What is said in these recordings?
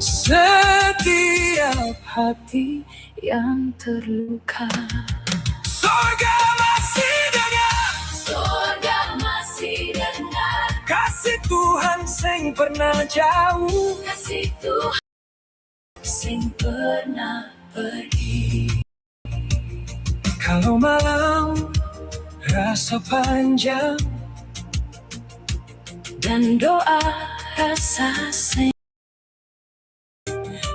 setiap hati yang terluka. Surga masih dengar, surga masih dengar kasih Tuhan sing pernah jauh, kasih Tuhan sing pernah pergi. Kalau malam rasa panjang dan doa rasa sing,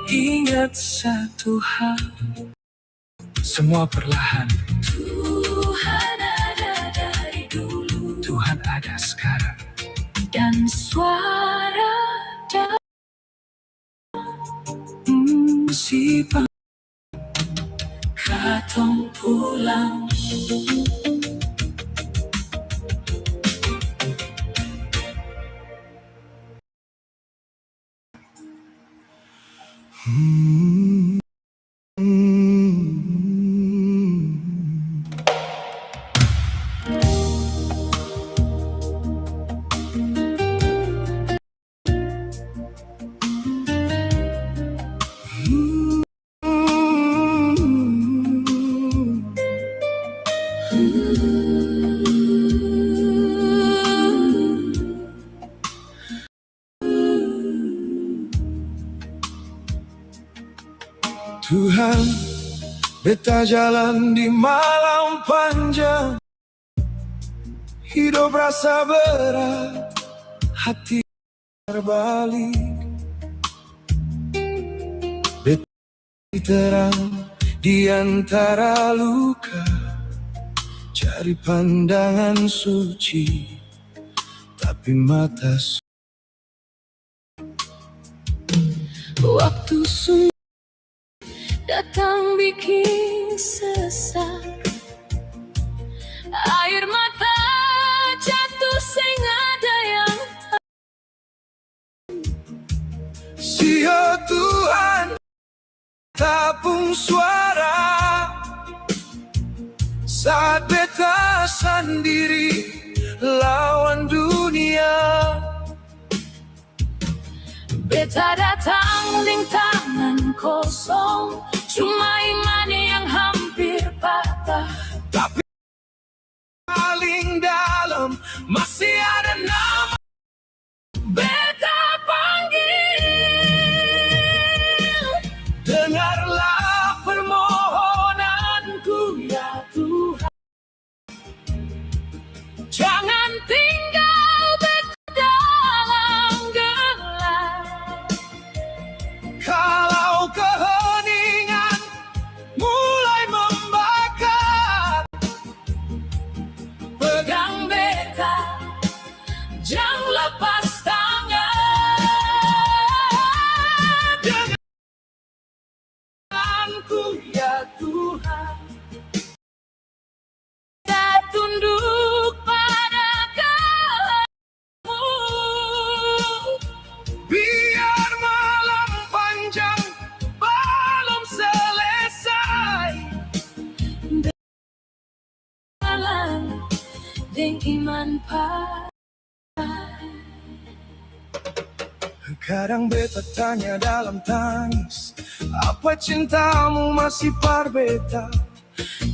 ingat satu hal, semua perlahan. Tuhan ada dari dulu, Tuhan ada sekarang, dan suara dalam musibah katong pulang. Tuhan, beta jalan di malam panjang, hidup rasa berat, hati terbalik. Beta terang di antara luka, cari pandangan suci, tapi mata waktu sunyi datang bikin sesak, air mata jatuh sing ada yang sia Tuhan tapung suara saat beta sendiri lawan dunia. Beta datang dengan tangan kosong, cuma iman yang hampir patah, tapi paling dalam masih ada nama beta panggil. Dengarlah permohonanku ya Tuhan, jangan tinggal beta dalam gelap. Kalau keheningan mulai membakar, pegang beta, jangan lepas tangan. Denganku ya Tuhan, tak tunduk pada kamu. Biar malam panjang belum selesai, jalan dengan iman pai. Kadang beta tanya dalam tangis, apa cintamu masih par beta?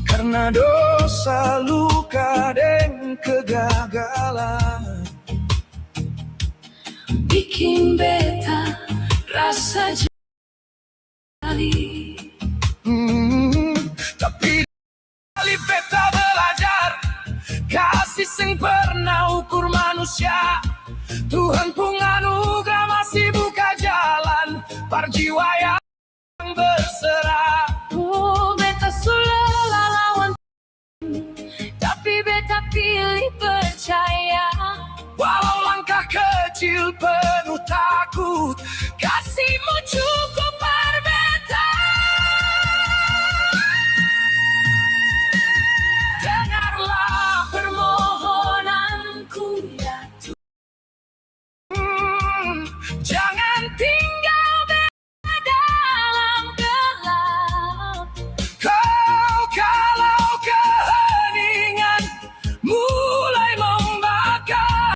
Karena dosa, luka, dan kegagalan bikin beta rasa jali. Tapi kali beta belajar kasih sing pernah ukur manusia. Tuhan pun anugerah masih buka jalan par jiwa yang berserah. Oh, beta sudah lawan, tapi beta pilih percaya. Walau langkah kecil penuh takut, kasih-Mu cukup par beta. Dengarlah permohonanku ya Tuhan, jangan tinggal beta dalam gelap. Kalau keheningan mulai membakar,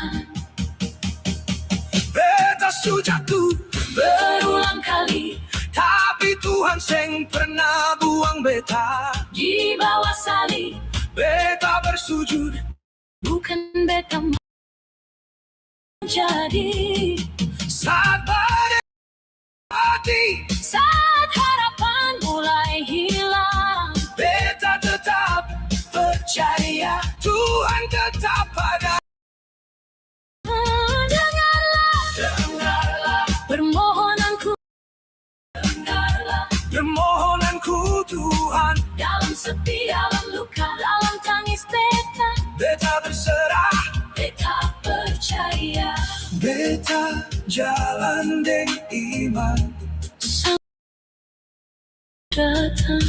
Tuhan. Beta sudah jatuh Berulang kali tapi Tuhan seng pernah buang beta. di bawah salib, Beta bersujud, bukan beta menjadi. saat badai mati, Saat harapan mulai hilang, beta tetap percaya Tuhan tetap ada. dengarlah permohonanku, Permohonanku Tuhan, dalam sepi, dalam luka, dalam tangis beta. beta berserah, Beta percaya beta jalan deng iman. Sang datang.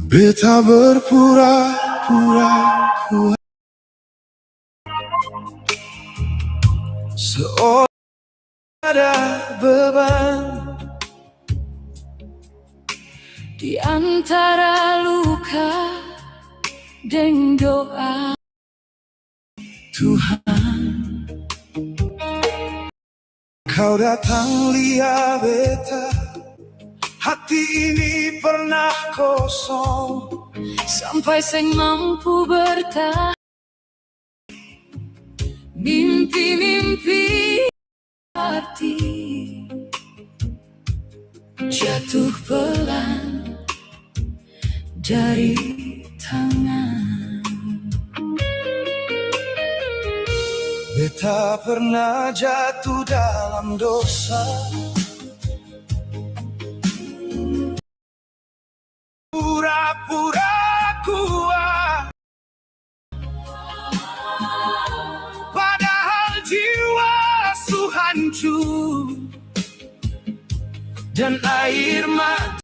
Beta berpura-pura kuat, seolah ada beban. Di antara luka dan doa, Tuhan, Kau datang lihat beta, hati ini pernah kosong, sampai saya mampu bertahan. Mimpi-mimpi arti jatuh pelan dari tangan. beta pernah jatuh dalam dosa, pura-pura kuat, padahal jiwa su hancur dan air mata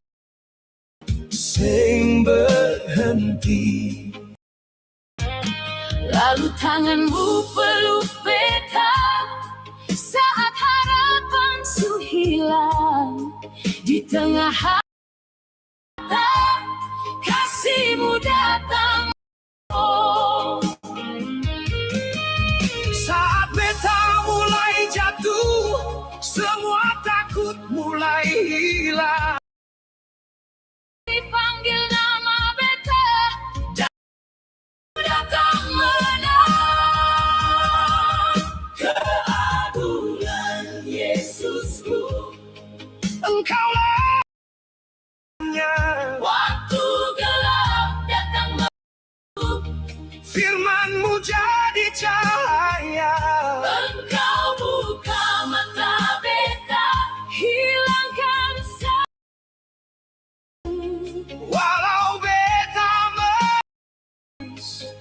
sing berhenti. Lalu tanganmu peluk beta saat harapan su hilang. Di tengah harta kasihmu datang. Oh, Saat beta mulai jatuh, semua takut mulai hilang. dipanggil nama beta dan datang menang. Keagungan Yesusku, Engkaulah waktu gelap datang firman-Mu jadi cahaya. Engkau buka mata beta, hilangkan Walau beta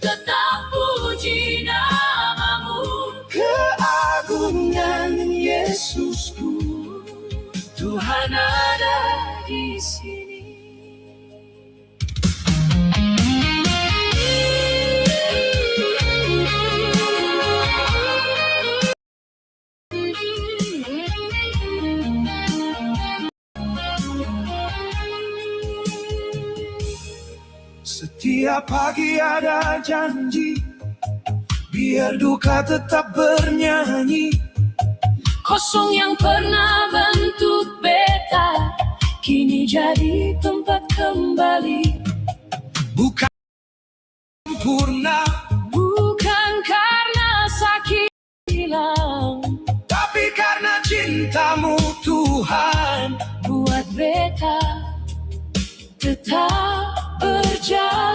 tetap puji namamu. keagungan Yesusku, Tuhan ada di sini. setiap pagi ada janji, biar duka tetap bernyanyi. Kosong yang pernah bentuk beta, kini jadi tempat kembali. Bukan sempurna, Bukan karena sakit hilang, tapi karena cinta-Mu Tuhan. buat beta tetap berjalan.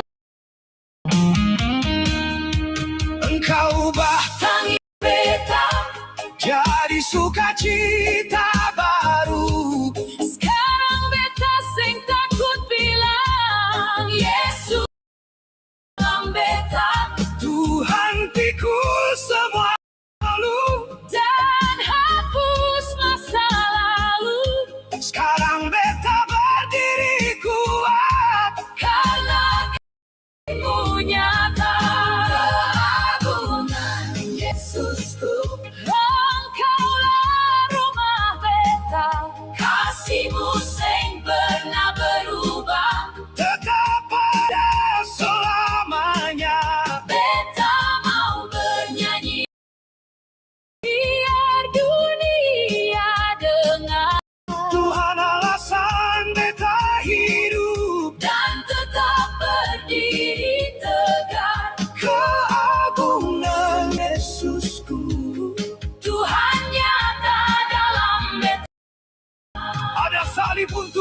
Engkau ubah Tangis beta jadi sukacita baru. sekarang, beta sing takut bilang Yesus dalam beta. Tuhan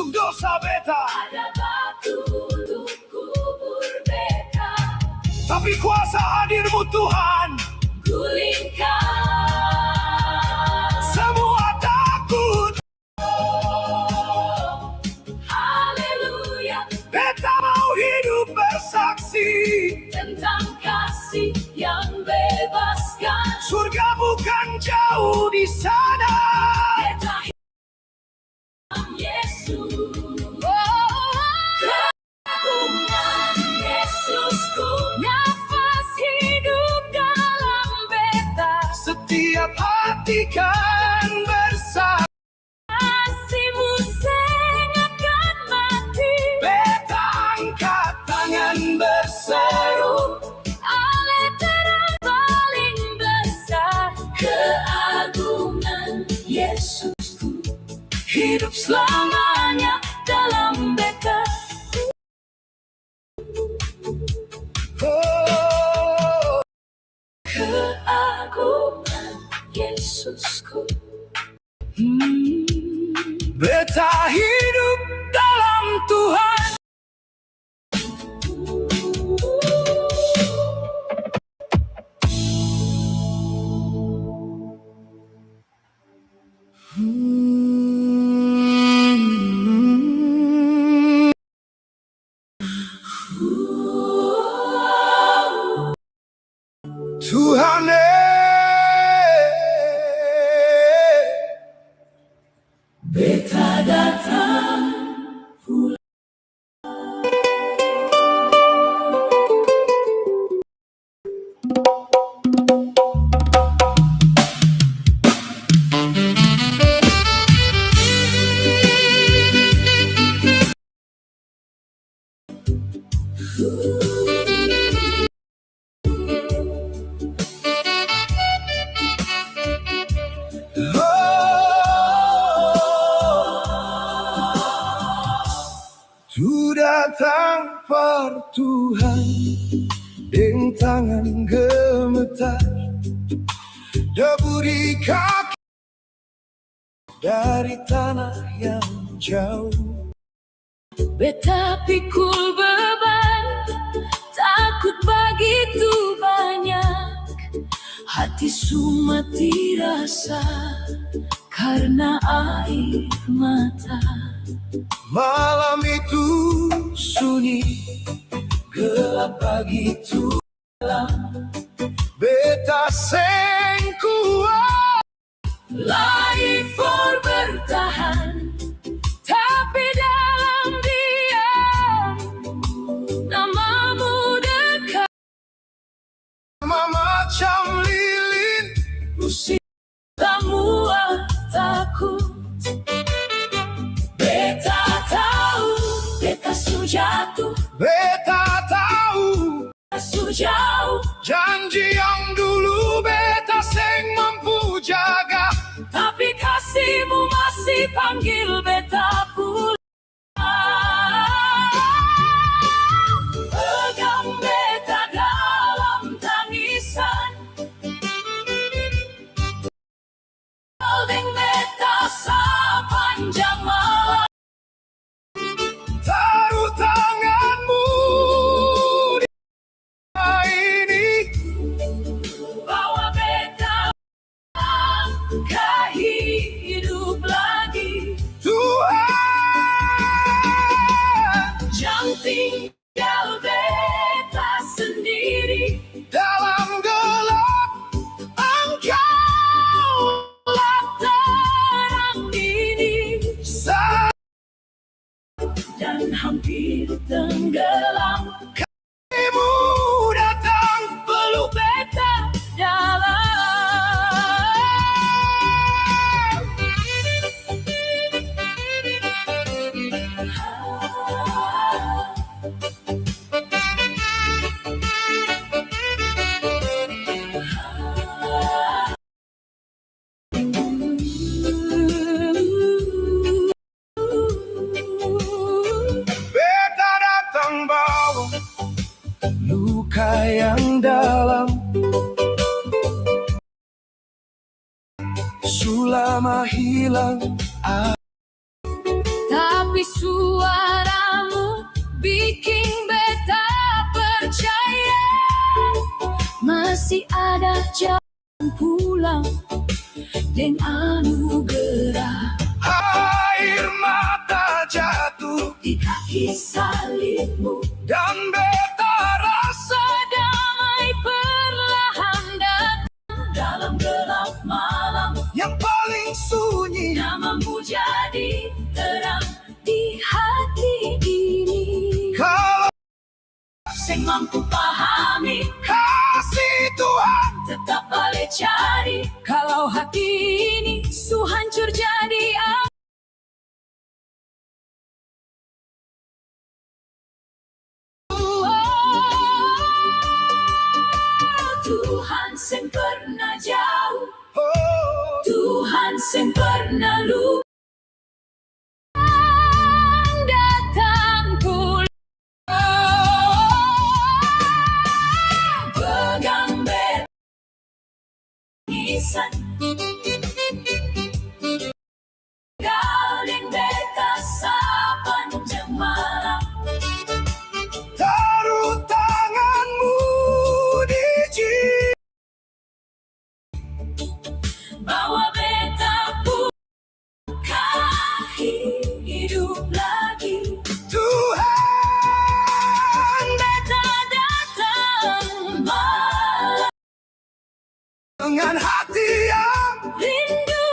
untuk dosa beta, Ada batu untuk kubur beta, tapi kuasa hadirmu Tuhan gulingkan semua takut. haleluya Beta mau hidup bersaksi, tentang kasih yang bebaskan. surga bukan jauh di sana. Beta hidup Yesus, keagungan Yesusku, nafas hidup dalam beta. Setiap hati kan bersaksi, Kasihmu sengakan mati. beta angkat tangan berseru, Ale terang paling besar, keagungan Yesusku, hidup selamanya dalam beta. oh, Keagungan Yesusku. beta hidup dalam Tuhan. Tuhan Beta datang Tu datang par Tuhan dengan tangan gemetar, debu di kaki dari tanah yang jauh. beta pikul beban, takut begitu banyak. Hati sumati rasa karena air mata. Malam itu sunyi, gelap begitu dalam, beta seng kuat Lagi for bertahan, tapi dalam diam namamu dekat. macam lilin, Usir semua takut. Beta tahu, beta sujatuh, beta tahu sujauh, janji yang dulu beta seng mampu jaga. tapi kasihmu masih panggil beta pulang. Pegang beta dalam tangisan, holding beta sepanjang malam. Taruh tanganmu di ini, Bawa beta ke hidup lagi. Tuhan, Jangan tinggal beta sendiri. dalam gelap Engkaulah terang ini, dan hampir tenggelam. Ibu datang Peluk beta dalam. beta datang bawa luka yang dalam, sulama hilang. Tapi Tapi suaramu bikin beta percaya masih ada jalan pulang dan anugerah. Air mata jatuh Di kaki salibmu dan beta rasa damai perlahan datang dalam gelap malam. yang paling sunyi. Namamu jadi terang di hati ini. Kalau Sing mampu pahami, kasih Tuhan tetap boleh cari. Kalau hati ini su hancur jadi Tuhan sing pernah jauh, oh, Tuhan sing pernah lupa. Datang pulang, pegang betisan, galing beta sepanjang malam. taruh tanganmu di jiwa. Bawa beta buka hidup lagi. Tuhan Beta datang malam, dengan hati yang rindu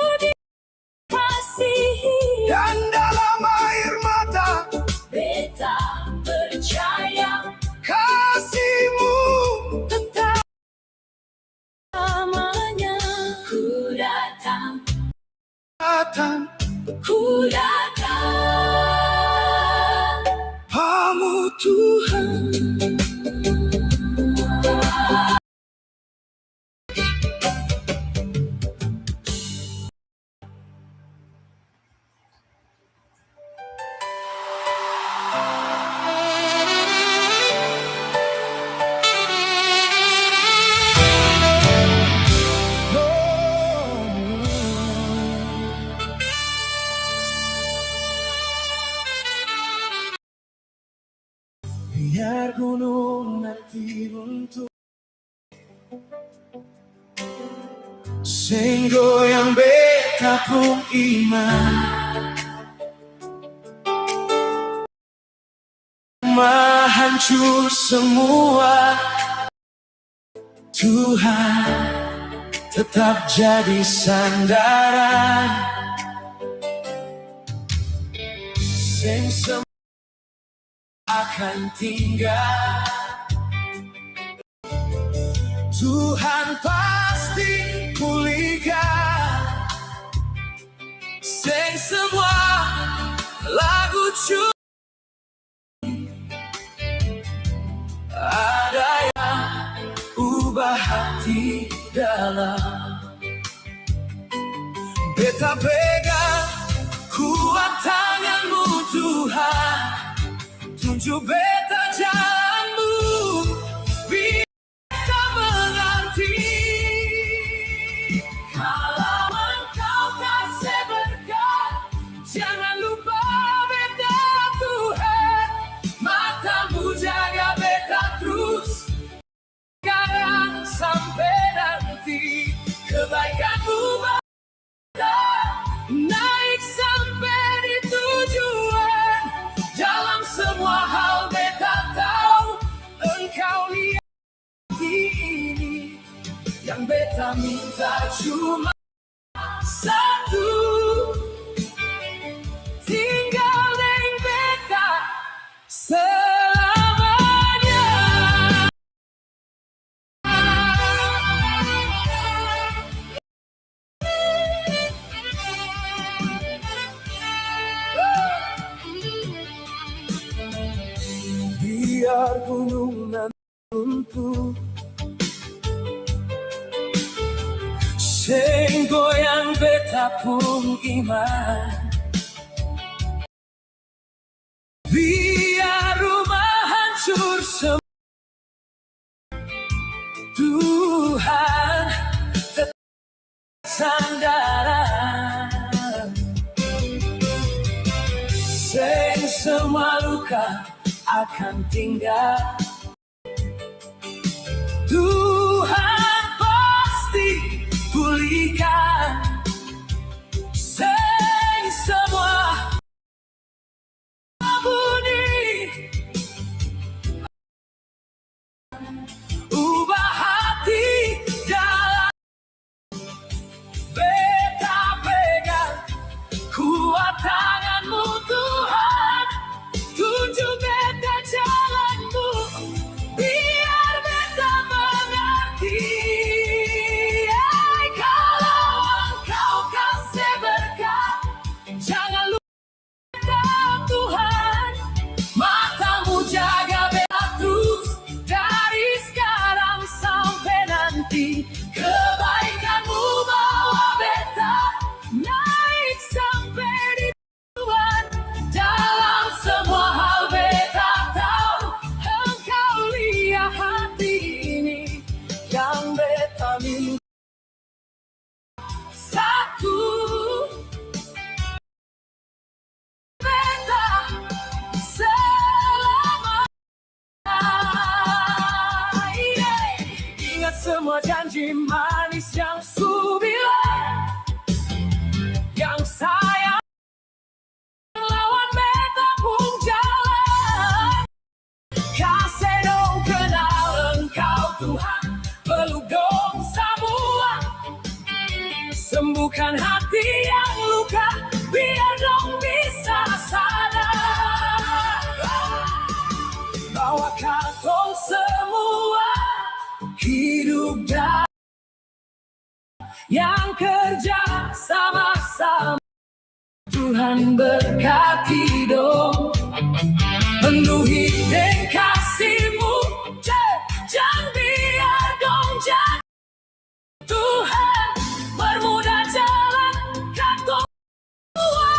dikasihi. dan dalam air mata Beta percaya kasihmu tetap lamanya. Ku datang, datang. ku datang. Kamu Tuhan. Biar gunung nanti runtuh, sing goyang beta pun iman, mah hancur semua. Tuhan tetap jadi sandaran, sing semua akan tinggal. Tuhan pasti pulihkan, sing semua lagu cu. Ada yang ubah hati dalam. Beta pegang kuat tanganmu Tuhan, tunjuk beta jalanmu, beta mengerti. Kalau engkau kasih berkat, jangan lupa beta Tuhan. Matamu jaga beta terus, sekarang sampai nanti. Kebaikanmu beta naik sampai di tujuan. Dalam semua hal beta tahu engkau lihat ini. Yang beta minta cuma satu, tinggal dengan beta selamanya. Biar gunung nanti runtuh, sing goyang beta pun iman. Biar rumah hancur semua, Tuhan tetap sandaran. Sing luka akan tinggal. Tuhan pasti pulihkan semua bunyi, ubah hati dalam beta pegang kuat tanganmu Tuhan, tunjuk beta jalanmu, biar beta mengerti. Kalau engkau kasih berkat, jangan lupa Tuhan, matamu jaga beta terus dari sekarang sampai nanti. Kebaikanmu bawa beta naik sampai di Tuhan. Dalam semua hal beta tahu engkau lihat hati ini yang beta minta. Satu beta selama ingat semua janji manis yang ku bilang, yang sayang lawan beta pun jalan. Kasih dong kenal engkau Tuhan, peluk dong semua, sembuhkan hati yang luka, biar dong bisa sadar bahwa katong semua hidup dan yang kerja sama-sama. Tuhan berkati dong, penuhi dengan kasih-Mu, jangan biar dong jatuh. Tuhan bermudah jalan katong semua.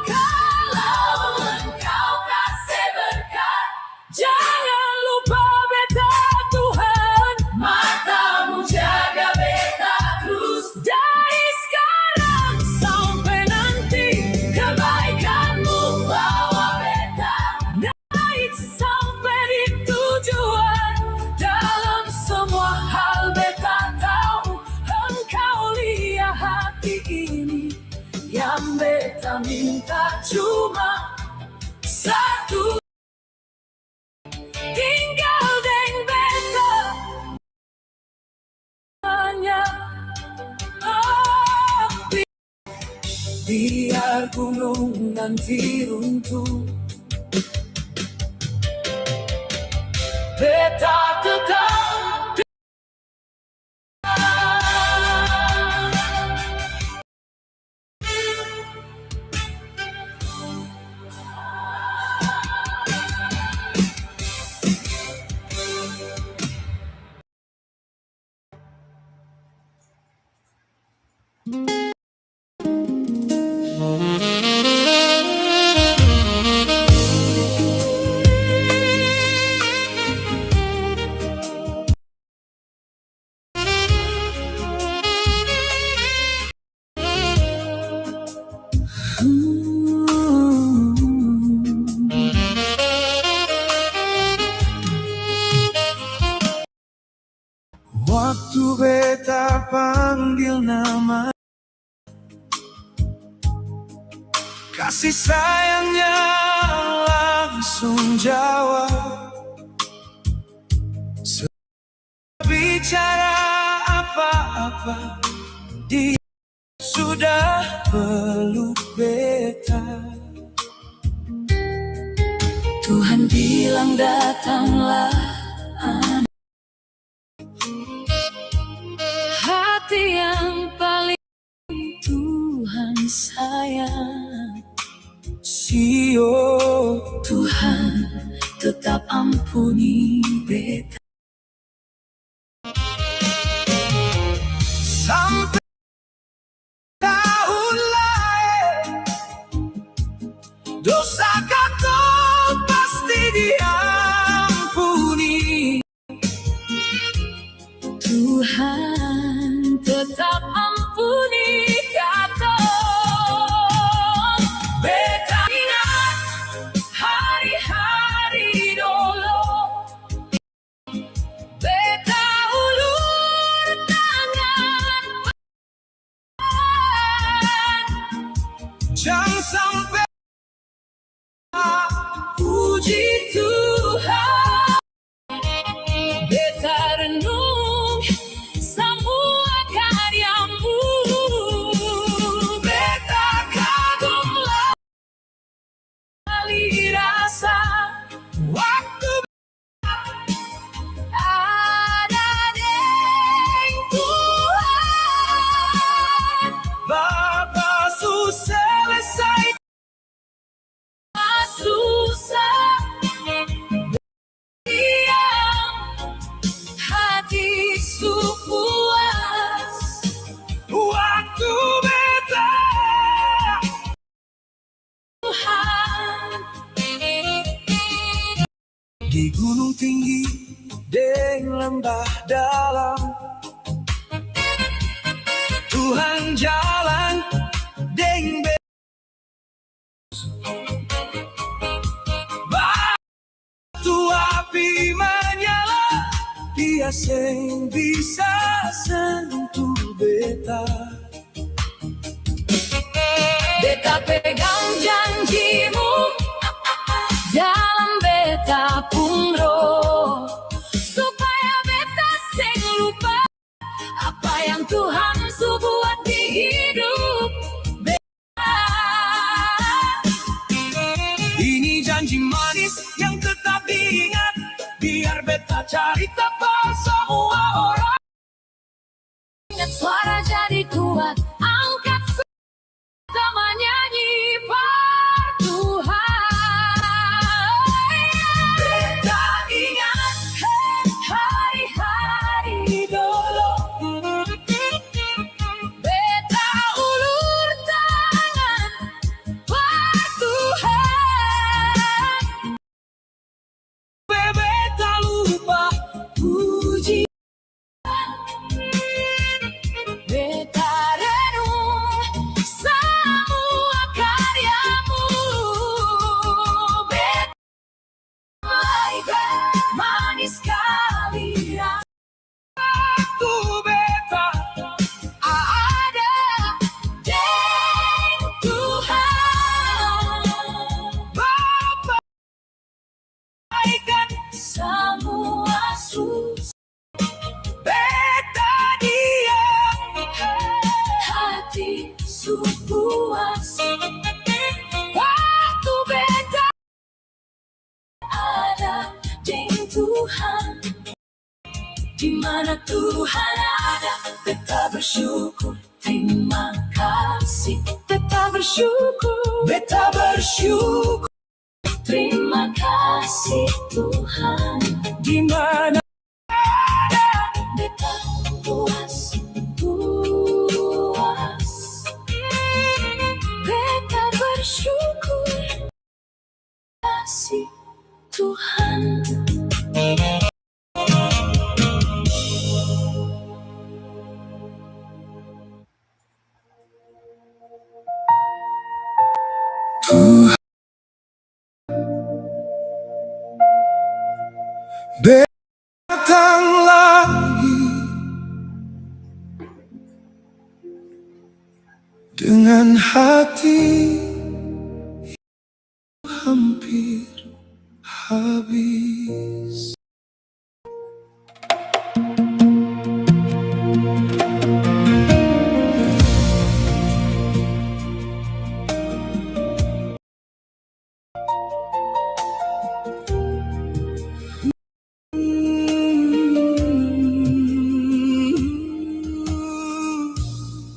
Kalau engkau kasih berkat, jangan lupa beta Tuhan, matamu jaga beta terus dari sekarang sampai nanti. Kebaikanmu bawa beta naik sampai di tujuan. Dalam semua hal beta tahu engkau lihat hati ini, yang beta minta cuma satu, tinggal deng beta hanya. Biar gunung nanti runtuh, beta tetap Waktu beta panggil nama, kasih sayangnya langsung jawab. Bicara apa-apa, dia sudah peluk beta. Tuhan bilang datanglah, hati yang paling Tuhan sayang. Sio Tuhan tetap ampuni beta. sampai tahun lain, dosa katong pasti diampuni. Tuhan tetap ampuni katong. Beta ingat lembah dalam. Tuhan jalan deng batu api menyala, dia sing bisa sentuh beta. Beta pegang janjimu, dalam beta pun roh, supaya beta sing lupa apa yang Tuhan su buat di hidup beta. Ini janji manis yang tetap diingat, biar beta cari tapal semua orang. Ingat suara jadi kuat, angkat sama nyanyi Tuhan. Beta ingat hari-hari dulu, beta ulur tangan Tuhan. beta lupa Puji beta renung semua karyamu. Beta malaikat manis sekali waktu beta ada deng Tuhan. Bapa ikan Semua susah beta diam, hati su puas waktu beta ada deng Tuhan. Di mana Tuhan ada, beta bersyukur. Terima kasih, beta bersyukur. beta bersyukur. Terima kasih Tuhan. Di mana Beta puas, puas. Beta bersyukur. Kasih Tuhan. datang lagi dengan hati hampir habis.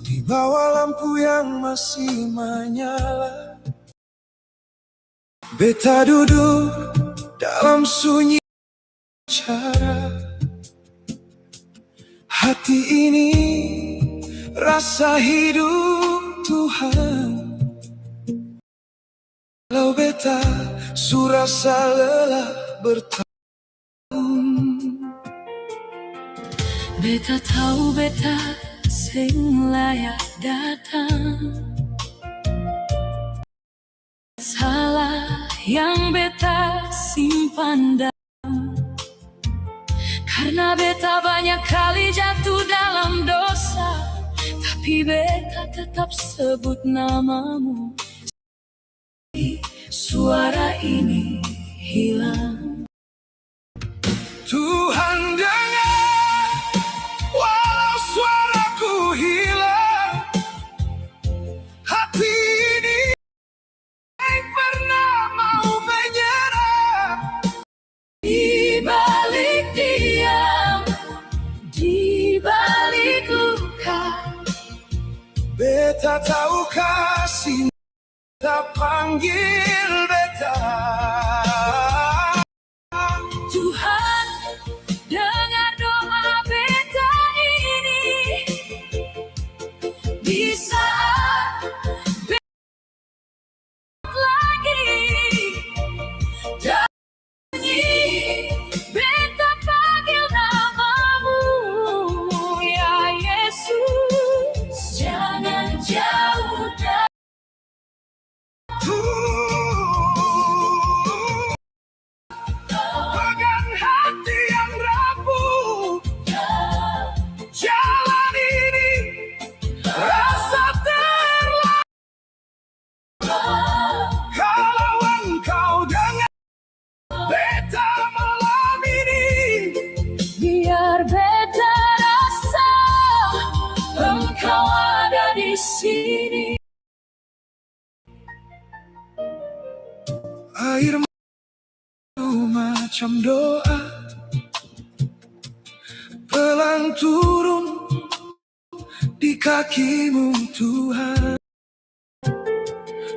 Di bawah lampu yang masih menyala, beta duduk dalam sunyi cara. Hati ini rasa hidup Tuhan. Kalau beta surasa lelah bertahun, Beta tahu beta sing layak datang. Salah yang beta simpan dalam, karena beta banyak kali jatuh dalam dosa, tapi beta tetap sebut namamu. Suara ini hilang. Tuhan dengar walau suaraku hilang. Hati ini yang pernah mau menyerah. Di balik diam, di balik luka, Beta tahu kasih tak panggil beta. Tuhan dengar doa beta ini. Di saat beta lagi janji, beta panggil nama sini. Air mata macam doa pelan turun di kakimu Tuhan.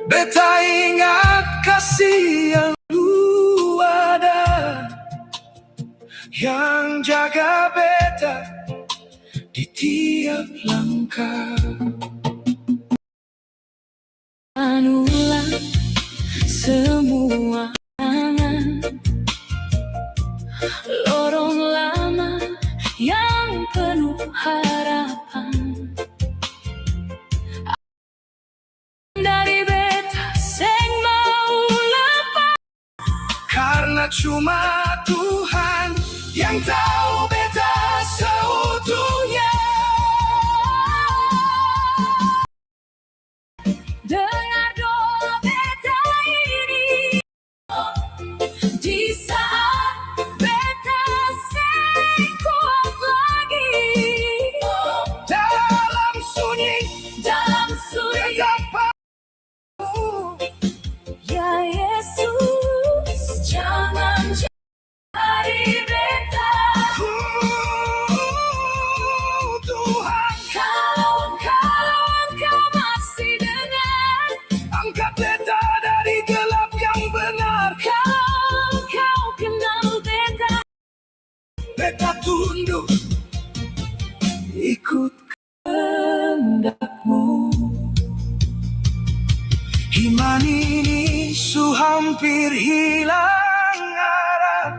Beta ingat kasih yang dulu ada, yang jaga beta di tiap langkah. Ulang semua angan lorong lama yang penuh harapan. Dari beta seng mau lepas, Karena cuma Tuhan yang tahu beta seutuhnya. dengar doa beta ini di saat beta seng kuat lagi. Dalam sunyi Beta ya Yesus, jangan cari beta. Tuhan, Kalau engkau masih dengar, angkat beta dari gelap yang benar. kalau engkau kenal beta, Beta tunduk ikut kehendakmu. Iman ini su hampir hilang arah.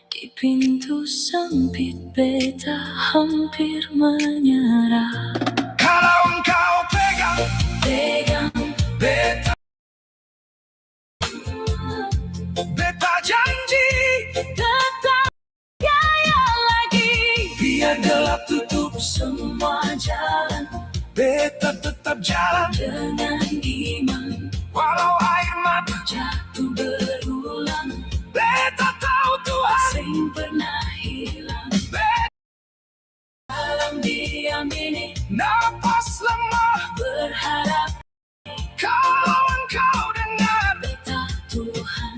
di pintu sempit beta hampir menyerah. Kalau engkau pegang beta, beta janji Tetap jaya lagi, biar gelap tutup, semua jalan beta tetap jalan. dengan iman. Walau air mata Jatuh berulang, beta tahu Tuhan. sing pernah hilang. Beta Dalam diam ini napas lemah, berharap kalau engkau dengar. beta Tuhan.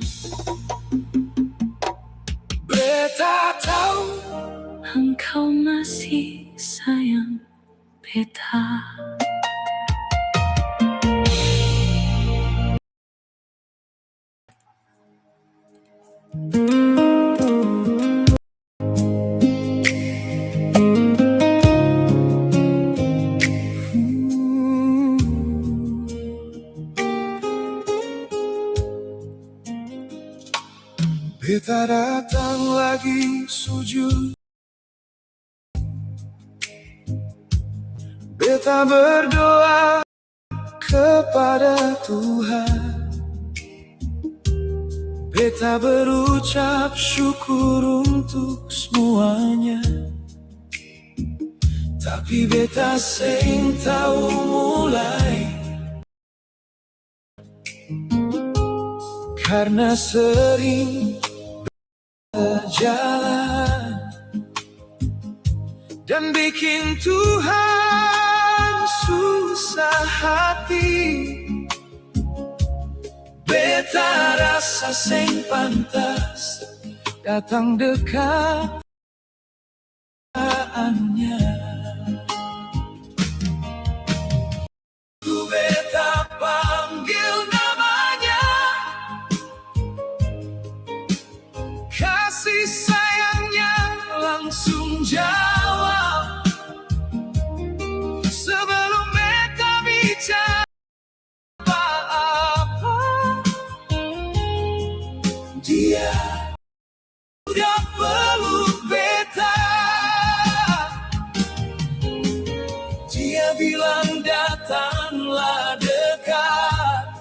Beta tahu Engkau masih sayang beta. beta datang lagi sujud. Beta berdoa kepada Tuhan. Beta berucap syukur untuk semuanya. Tapi beta seng tahu mulai, karena sering berjalan dan bikin Tuhan susah hati. Beta rasa seng pantas datang dekat Anya. Ku beta panggil namanya, kasih sayangnya langsung jawab. Sebelum beta bicara apa-apa, dia udah peluk beta. Dia bilang datanglah dekat.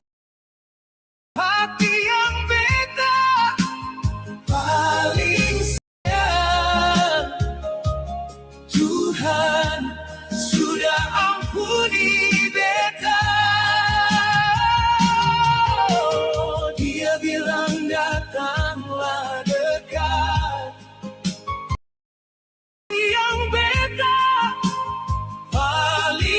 Hati yang beta paling sayang, Tuhan sudah ampuni beta. Dia bilang datanglah dekat. Yang beta paling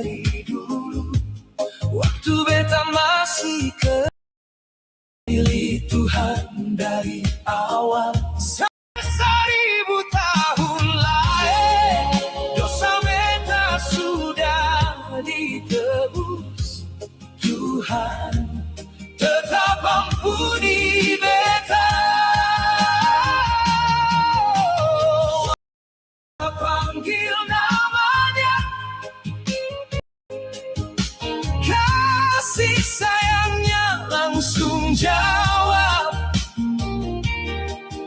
dari dulu, waktu beta masih kepilih Tuhan dari awal. Seribu tahun lain, dosa beta sudah ditebus. Tuhan tetap ampuni beta. Panggil namanya, kasih sayangnya langsung jawab.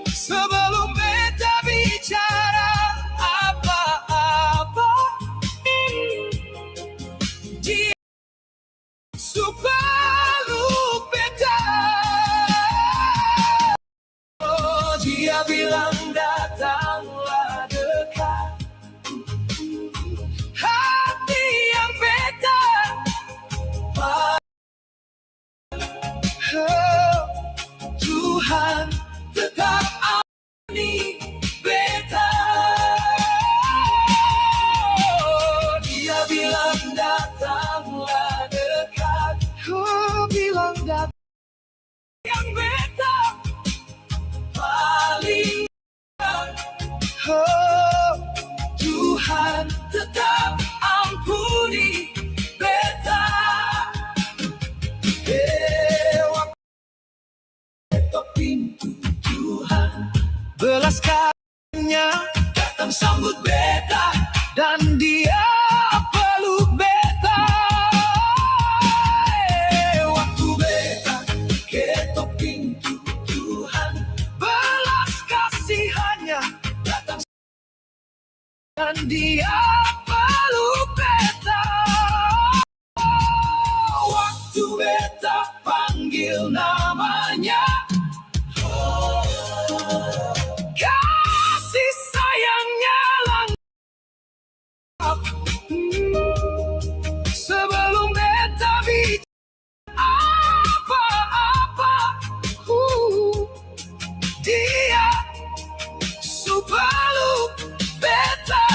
Sebelum beta bicara apa-apa, dia supeluk beta. Oh, dia bilang datanglah dekat. Hati yang beta, oh, Tuhan tetap ampuni beta. Oh, dia bilang datanglah dekat. Oh, bilang datang yang beta paling. Oh, Tuhan tetap ampuni beta. Ketok pintu Tuhan, belas kasih-Nya datang sambut beta, dan Dia peluk beta. Waktu beta ketok pintu Tuhan, belas kasihan-Nya datang, dan Dia peluk beta. Waktu beta panggil namanya, kasih sayangnya lengkap. Sebelum beta bicara apa-apa, dia supeluk beta.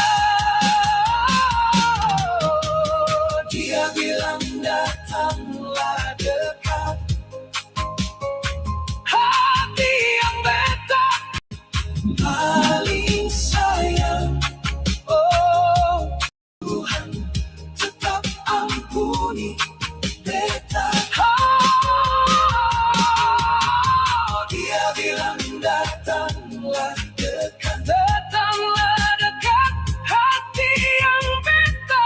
Dia bilang datanglah dekat. Hati yang beta paling sayang. Oh, Tuhan tetap ampuni beta. Oh, dia bilang datanglah dekat. Datanglah dekat. Hati yang beta,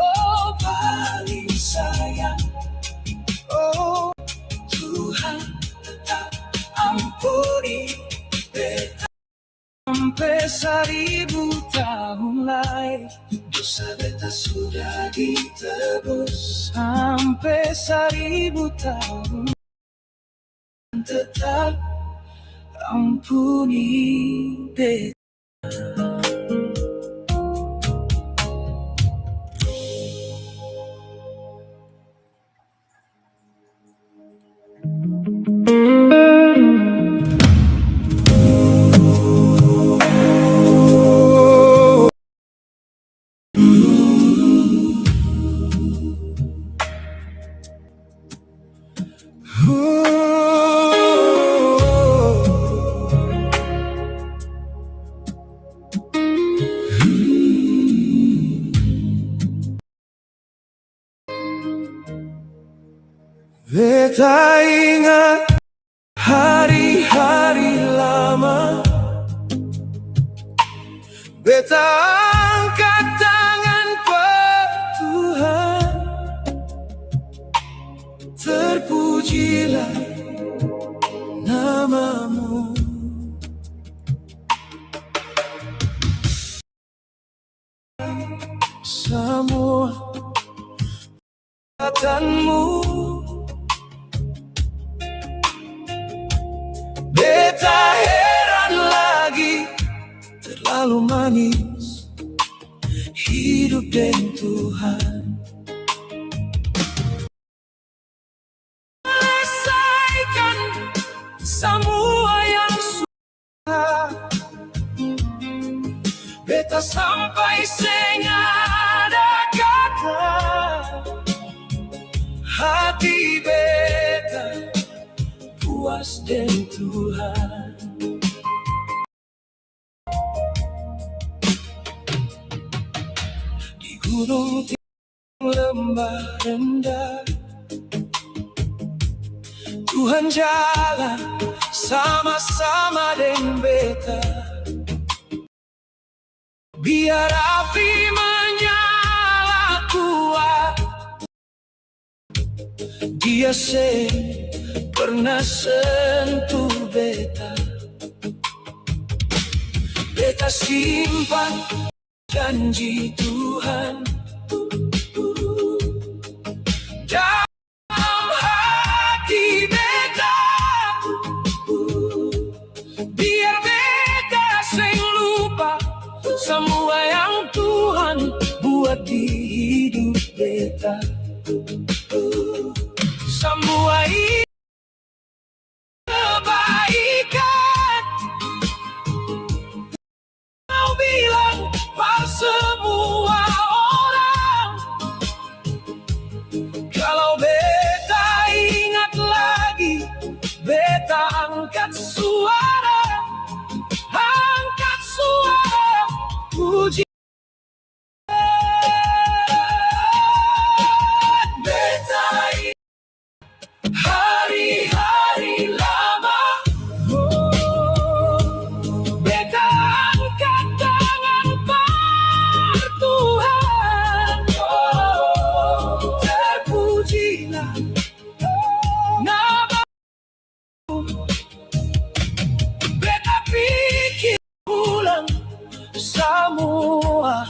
oh, paling sayang. Oh, Tuhan tetap ampuni beta. Sampai 1000 tahun lagi, dosa beta sudah ditebus. Sampai 1000 tahun tetap ampuni beta. Beta ingat hari-hari lama, beta angkat tangan pada Tuhan. Terpujilah namamu. Semua katamu, beta heran lagi, terlalu manis hidup dengan Tuhan. Selesaikan semua yang sudah, beta sampai seng ada kata hati beta puas dengan Tuhan. Di gunung lembah rendah, Tuhan jalan sama-sama dengan beta. Biar api menyala kuat, Dia pernah sentuh beta. Beta simpan janji Tuhan dalam hati beta. Biar beta sing lupa semua yang Tuhan buat di hidup beta. Semua kebaikan mau bilang pada semua orang. Kalau beta ingat lagi, beta angkat suara puji. Beta hari-hari lama, beta angkat tangan pada Tuhan. Terpujilah nama. Beta pikir ulang semua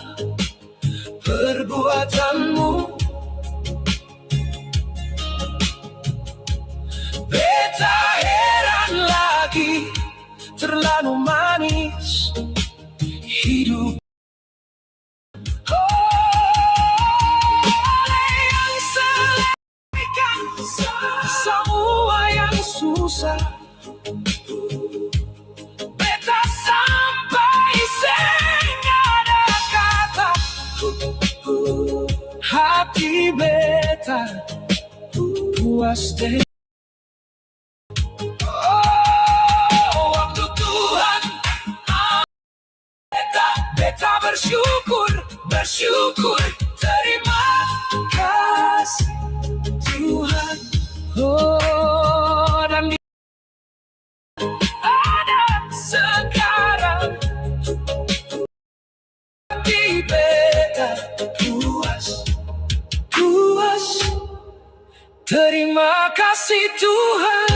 perbuatanmu. Beta heran lagi, terlalu manis hidup. Yang selesaikan semua yang susah. Beta sampai ada kata, hati beta puas deh. Waktu Tuhan beta bersyukur, terima kasih Tuhan. Dan ada sekarang di beta puas. Terima kasih Tuhan.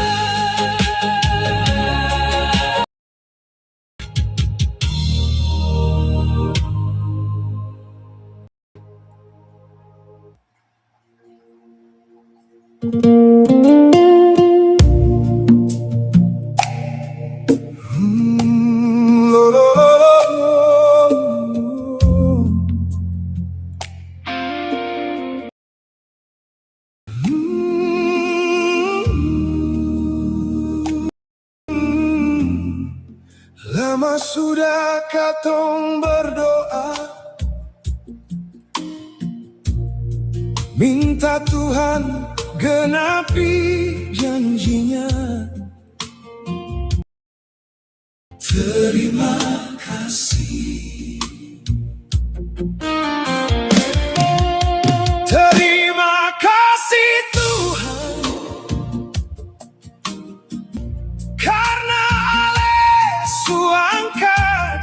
Lama sudah katong berdoa, minta Tuhan genapi janjinya. Terima kasih. Terima kasih Tuhan, karena angkat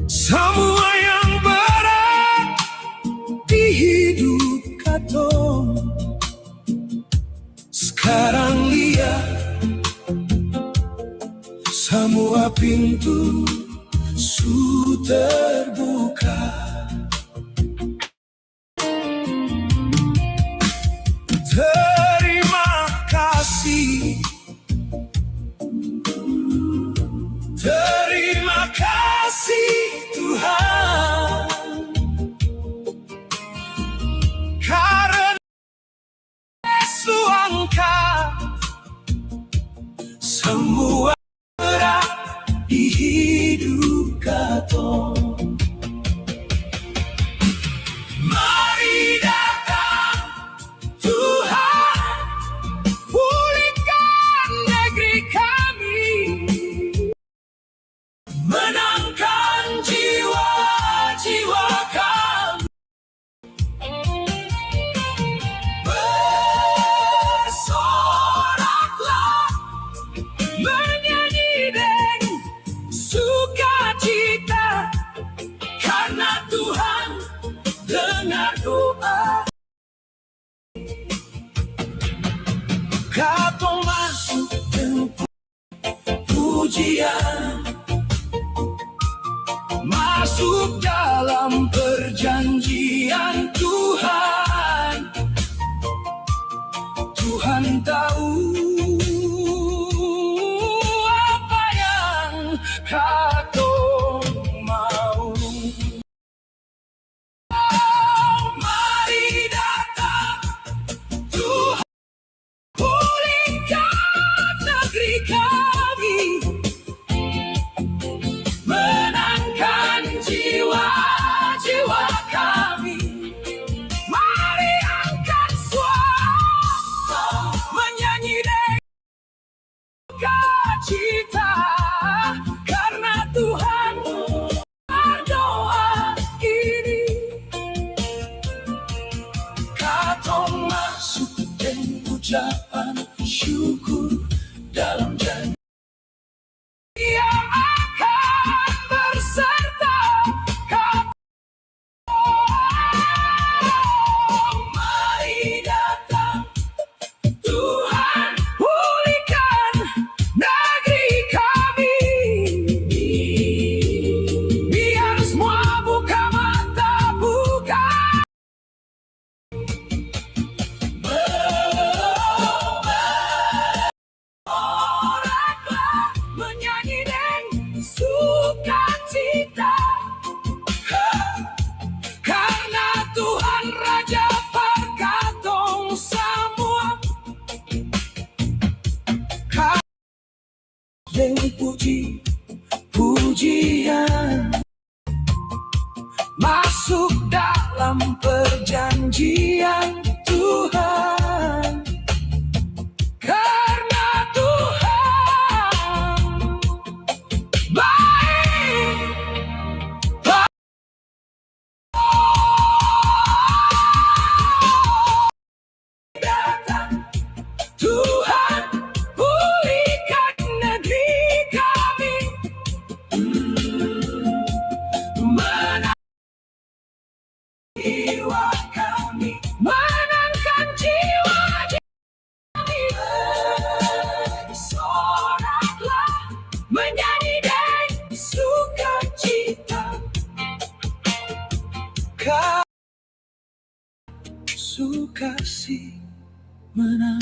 semua yang berat di hidup katong. Sekarang lihat, semua pintu sudah terbuka. Terima kasih. Terima kasih Tuhan, karena Yesus angkat semua berat di hidup katong. doa. Kau masuk tempat pujian, masuk dalam perjanjian Tuhan. Tuhan tahu apa yang kau mau. Oh, mari datang Tuhan, pulihkan negeri kami, menangkan jiwa-jiwa kami. Mari angkat suara, menyanyi dengan sukacita, karena Tuhan berdoa ini. Kau masuk dengan ucapan syukur dalam janji yang akan berserta kau. Mari datang Tuhan, pulihkan negeri kami. Biar semua buka mata, buka orang menyanyi dengan sukacita, karena Tuhan Raja berkatong semua. Kau yang pujian, masuk dalam perjanjian Tuhan, karena Tuhan baik. Datang Tuhan, pulihkan negeri kami, menangkan jiwa kami, menangkan jiwa kami. Soraklah, menyanyi dengan sukacita, kau sukasi menang.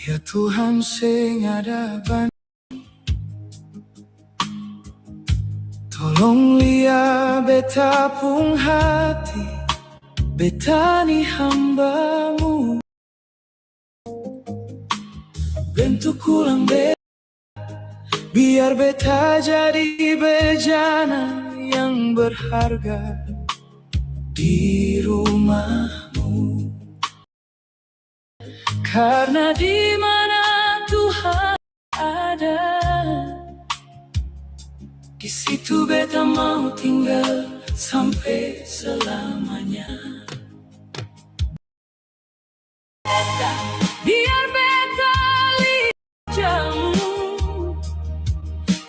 Ya Tuhan sing ada ban, tolong lia beta pung hati, beta ni hambamu. Bentuk ulang beta, biar beta jadi bejana yang berharga di rumahmu. Karena di mana Tuhan ada, di situ beta mau tinggal sampai selamanya. Biar beta lihat jamu,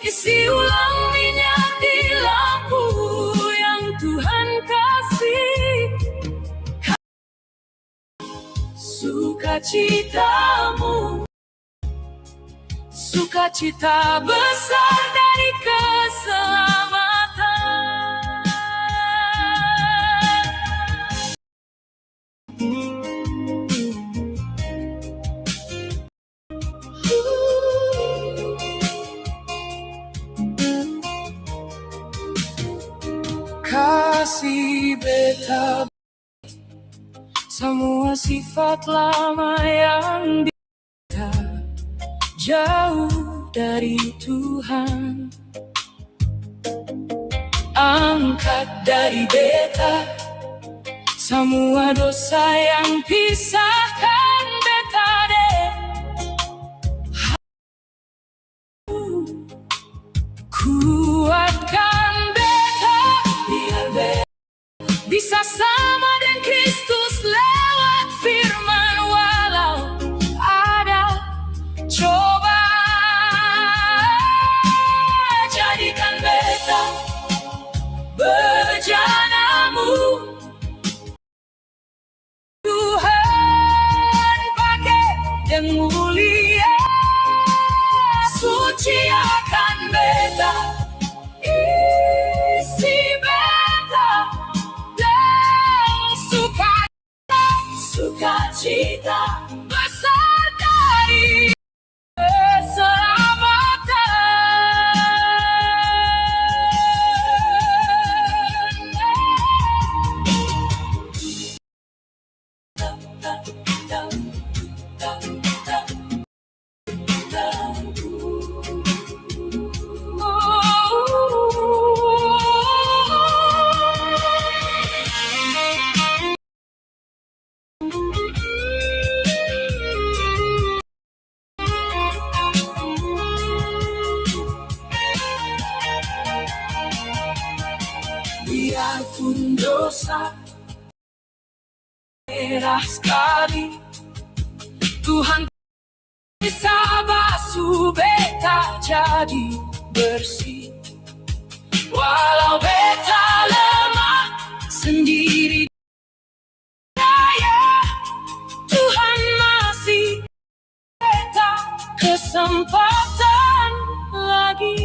isi ulang minyak di lampu yang Tuhan kasih. Sukacitamu, sukacita besar dari keselamatan. Kasih beta semua sifat lama yang kita jauh dari Tuhan. angkat dari beta, semua dosa yang pisahkan beta deh. Kuatkan beta, biar beta bisa sama dengan Kristus lewat firman, walau ada cobaan. Jadikan beta bejanamu, Tuhan pakai yang mulia, suci akan beta, isi beta dan sukacita besar dari biarpun dosa merah sekali, Tuhan bisa basuh beta jadi bersih. Walau beta lemah sendiri daya, Tuhan masih beta kesempatan lagi.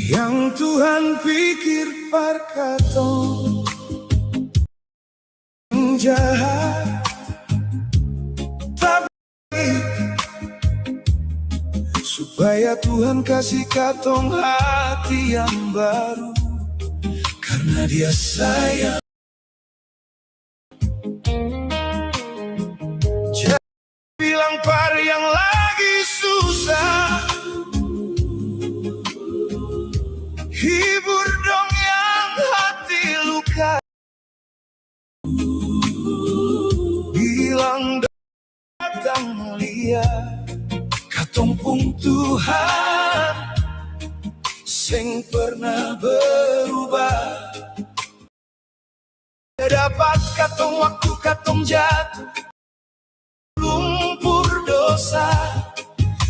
Yang Tuhan pikir parkatong jahat, tapi supaya Tuhan kasih katong hati yang baru, karena Dia sayang. Jangan bilang par yang lagi susah, hibur dong yang hati luka. Bilang datang lihat katong pung Tuhan sing pernah berubah. Dapat katong waktu katong jatuh lumpur dosa,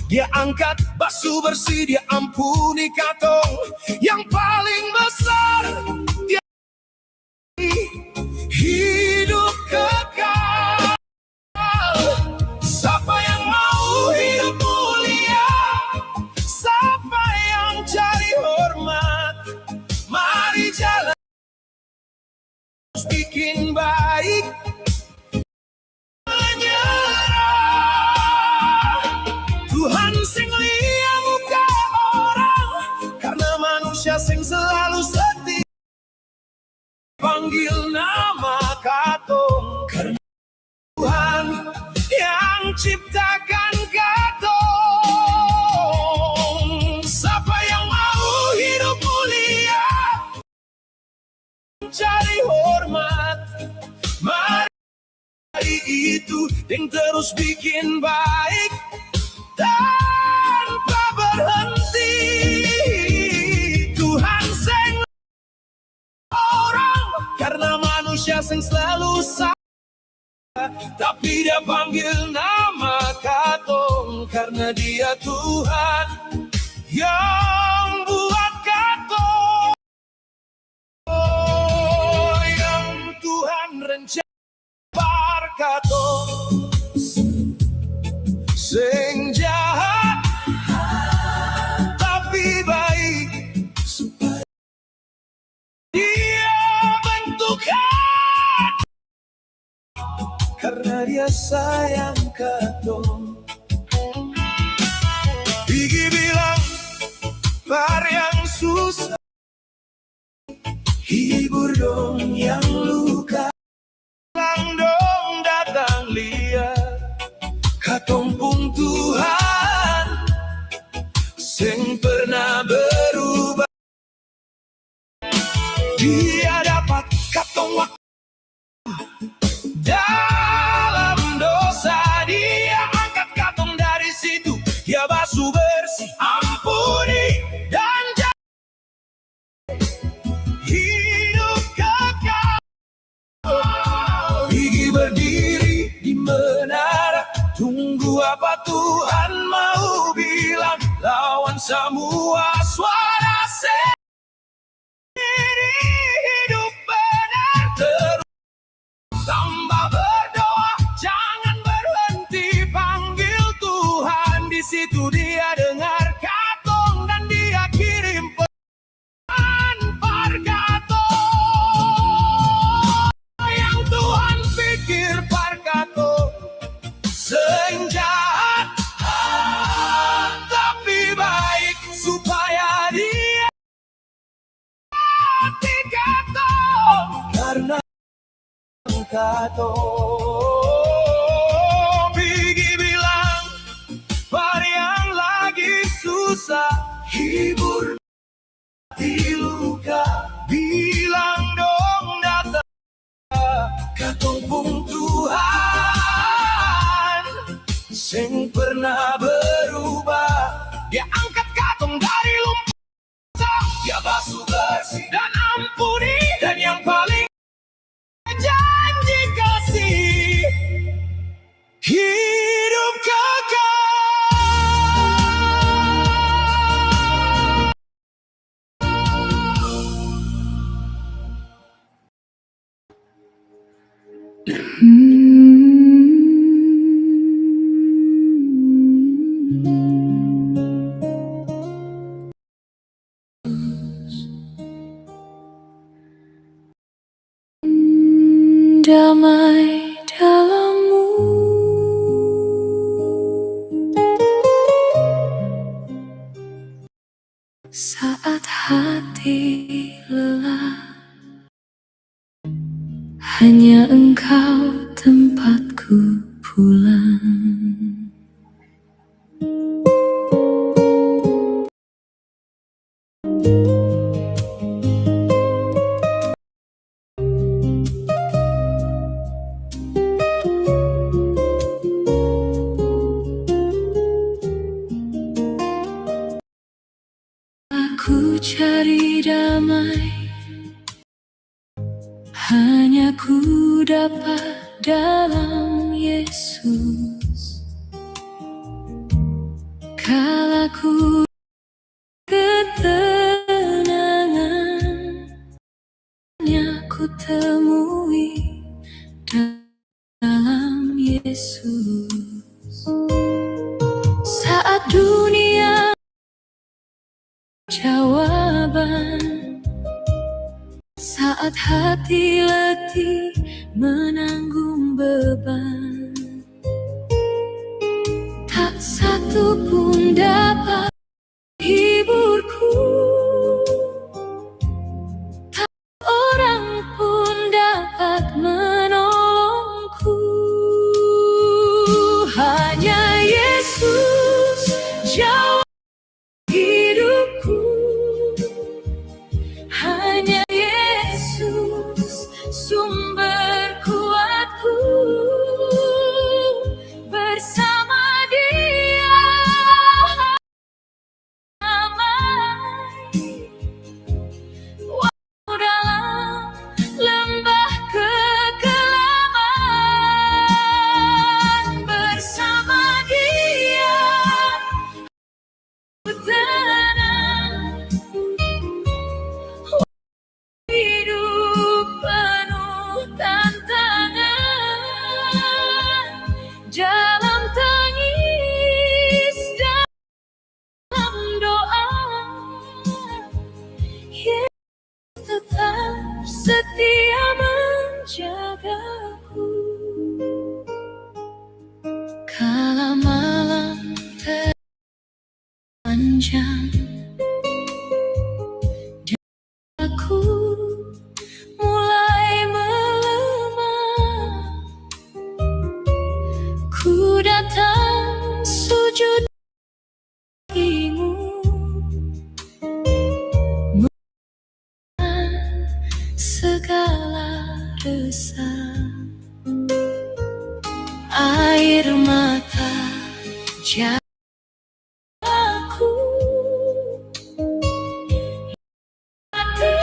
Dia angkat basuh bersih, Dia ampuni katong yang paling besar. Dia hidup kekal. Siapa yang mau hidup mulia, siapa yang cari hormat, mari jalan bikin baik. Tuhan sing lia muka orang, karena manusia sing selalu setia. Panggil nama katong, karena Tuhan yang ciptakan katong. Siapa yang mau hidup mulia, cari hormat, mari itu yang terus bikin baik tanpa berhenti. Tuhan sing orang, karena manusia sing selalu salah, tapi Dia panggil nama katong, karena Dia Tuhan yang buat katong, yang Tuhan rencana katong sing jahat tapi baik, supaya Dia dia sayang katong. Bigi bilang par yang susah, hibur dong yang luka. Lang dong datang lihat, katong pun Tuhan sing pernah berubah. Dia dapat katong waktu dalam dosa, dia angkat katong dari situ, dia basuh bersih, ampuni dan hidup kekal. Gigi berdiri di menara, tunggu apa Tuhan mau bilang, lawan semua suara sendiri. Hidup benar terus, tambah berdoa, jangan berhenti panggil Tuhan. Di situ dia dengar katong dan dia kirim pesan par katong. Yang Tuhan pikir par katong sing jahat, tapi baik, supaya dia hati katong karena katong. Bigi bilang par yang lagi susah, hibur di luka. Bilang dong datang katong pun Tuhan sing pernah berubah. Dia angkat katong dari lumpur, dia basuh bersih dan ampuni, dan yang paling janji kasih hidup kekal. Damai dalammu, saat hati lelah, hanya Engkau tempatku pulang. Aku cari damai, hanya ku dapat dalam Yesus. Kala ku ketenangan, hanya ku temui dalam Yesus. Saat dunia jawaban, saat hati letih menanggung beban, tak satu pun dapat hiburku, tak orang pun dapat menolongku. Hanya Yesus jawab hidupku, hanya Yesus sumber kuatku. Bersama segala resah. Air mata jatuh aku, hati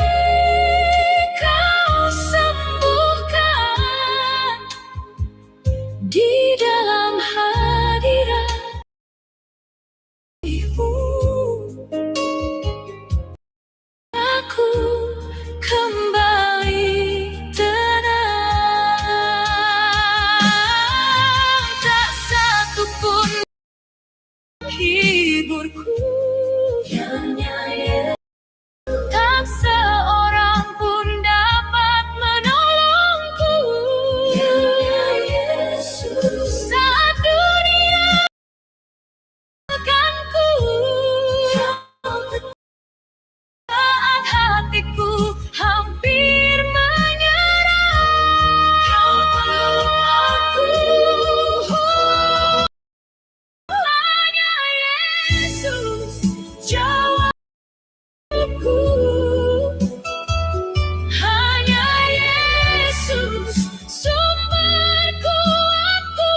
kau sembuhkan di dalam hadirat Ibu. Aku kembali tenang, tak satu pun hiburku, hanya Yesus. Tak seorang pun dapat menolongku, hanya Yesus. Saat dunia menekanku, saat hatiku hampir menyerah, kau peluk aku. Hanya Yesus jawabku, hanya Yesus sumber kuatku.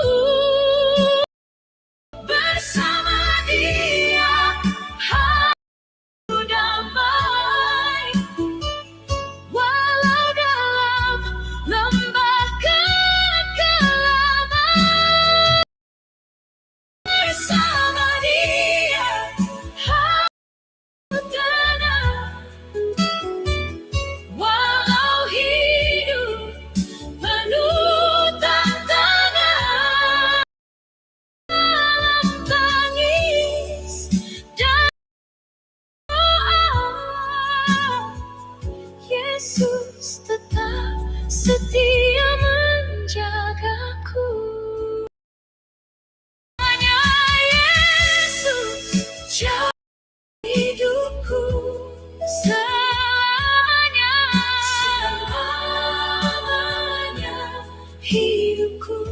Bersama Dia aku damai, walau dalam lembah kekelaman. Bersama Dia aku tenang, walau hidup penuh tantangan. Dalam tangis dan doa, Yesus tetap setia menjagaku. Hanya Yesus jauh hidupku selamanya hidupku.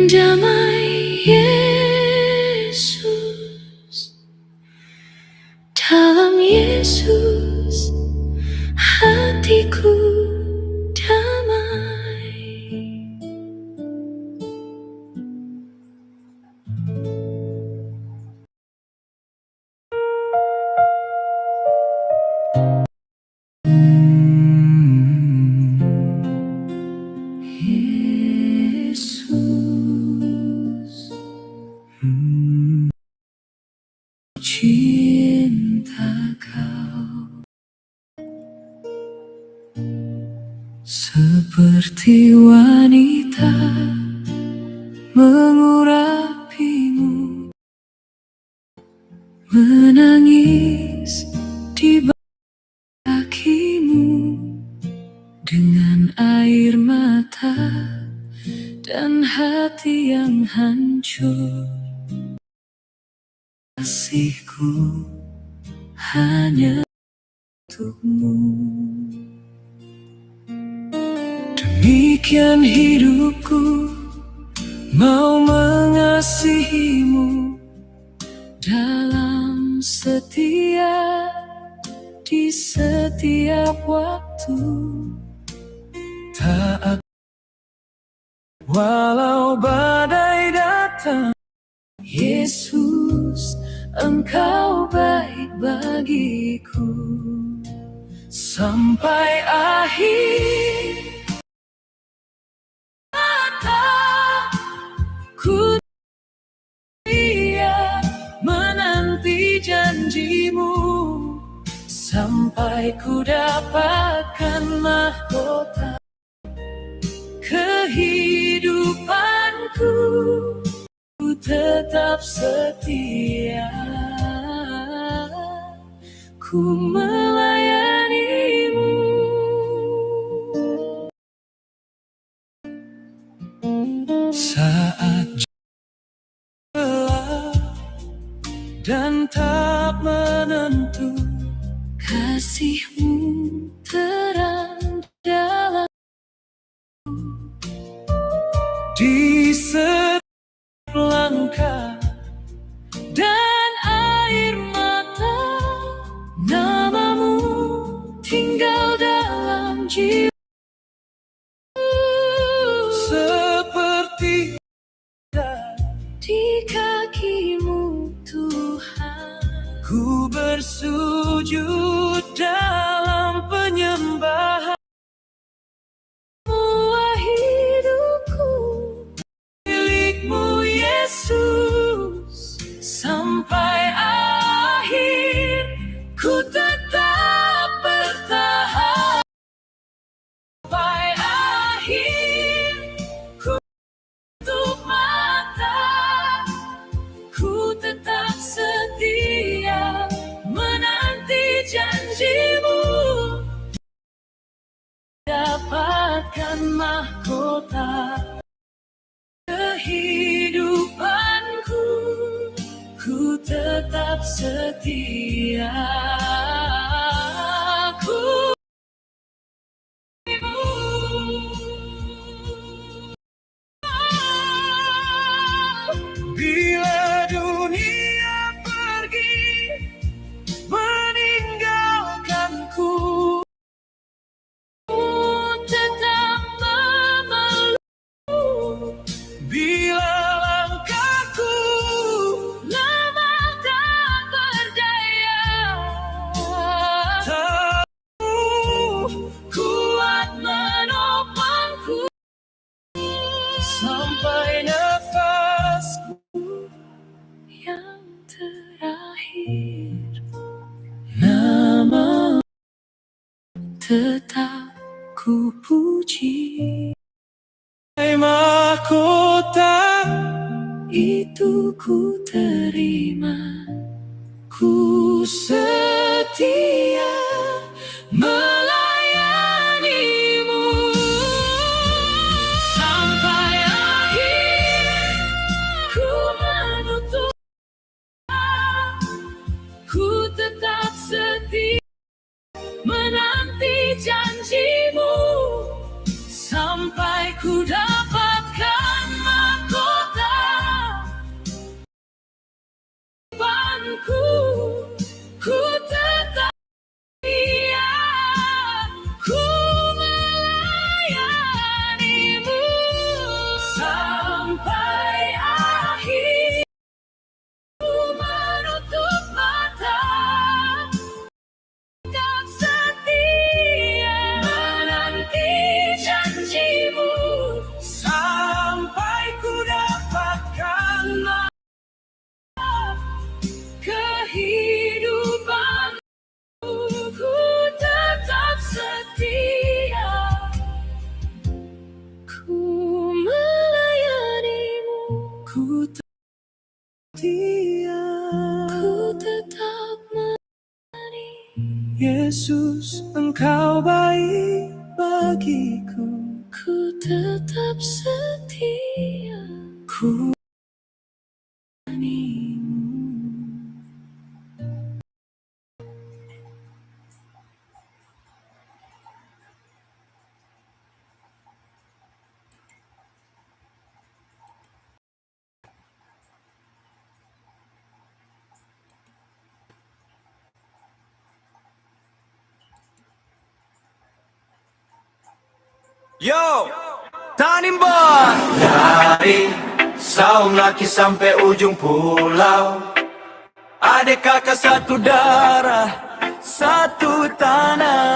Damai Yesus, dalam Yesus hatiku damai. Yesus, cinta kau seperti wanita mengurapimu, menangis di kakimu dengan air mata dan hati yang hancur. Kasihku hanya untukmu. Demikian hidupku mau mengasihimu dalam setia di setiap waktu. Taat walau badai datang, Yesus, Engkau baik bagiku sampai akhir kata. Ku setia menanti janjimu sampai ku dapatkan mahkota kehidupanku. Ku tetap setia, ku melayanimu. Saat gelap dan tak menentu, kasihmu terang dalam Di setiap langkah dan air mata, namamu tinggal dalam jiwa. seperti Di kakimu Tuhan, ku bersujud dalam penyembahan. semua hidupku Milikmu Yesus, sampai akhir ku tetap bertahan. Sampai akhir ku tutup mata, ku tetap setia menanti janjimu, dapatkan mahkota kehidupanku, ku tetap setia. Ku bila dunia pergi meninggalkanku, tetap memeluk, bila langkahku lemah tak berdaya, tak kuat menopangku sampai nafasku yang terakhir. nama Tetap ku puji, mahkota itu ku terima, ku setia melayanimu sampai akhir. Ku menutup, ku tetap setia menanti janjimu, sampai ku dapatkan mahkota kehidupanku, ku tetap setia, ku melayanimu sampai akhir. Ku menutup mata, tetap setia menanti janjimu, sampai ku dapatkan kehidupanku, ku tetap setia, ku melayanimu, ku setia. ku tetap melayani. Yesus, Engkau baik bagiku, Ku tetap setia, ku melayanimu. Yo, Tanimbang dari Saung Laki sampai ujung pulau, adik kakak satu darah, satu tanah.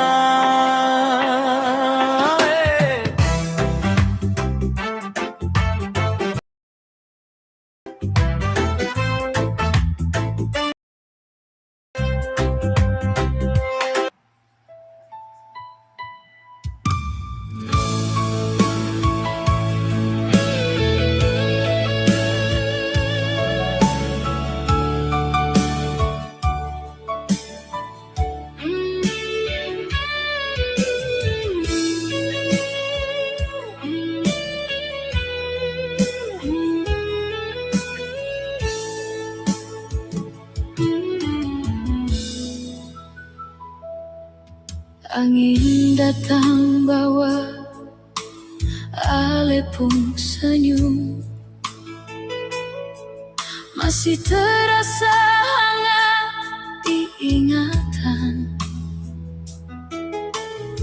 Angin datang bawa alih Ale pun senyum. Masih terasa hangat diingatan.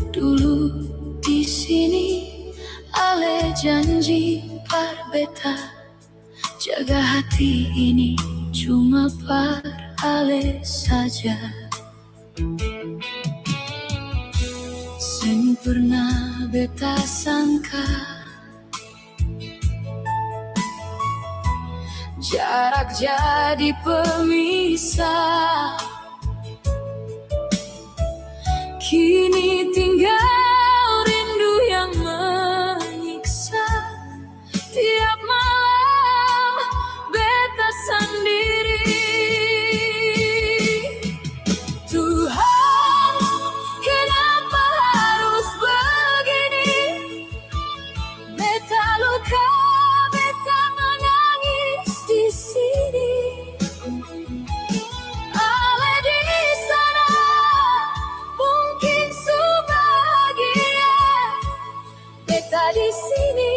Dulu di sini Ale janji par beta, jaga hati ini cuma par Ale saja. Seng pernah beta sangka jarak jadi pemisah. Kini tinggal rindu yang menyiksa. Tiap malam beta sendiri. Tuhan, kenapa harus begini? Beta luka, beta menangis di sini. Ale di sana mungkin subahagia. Beta di sini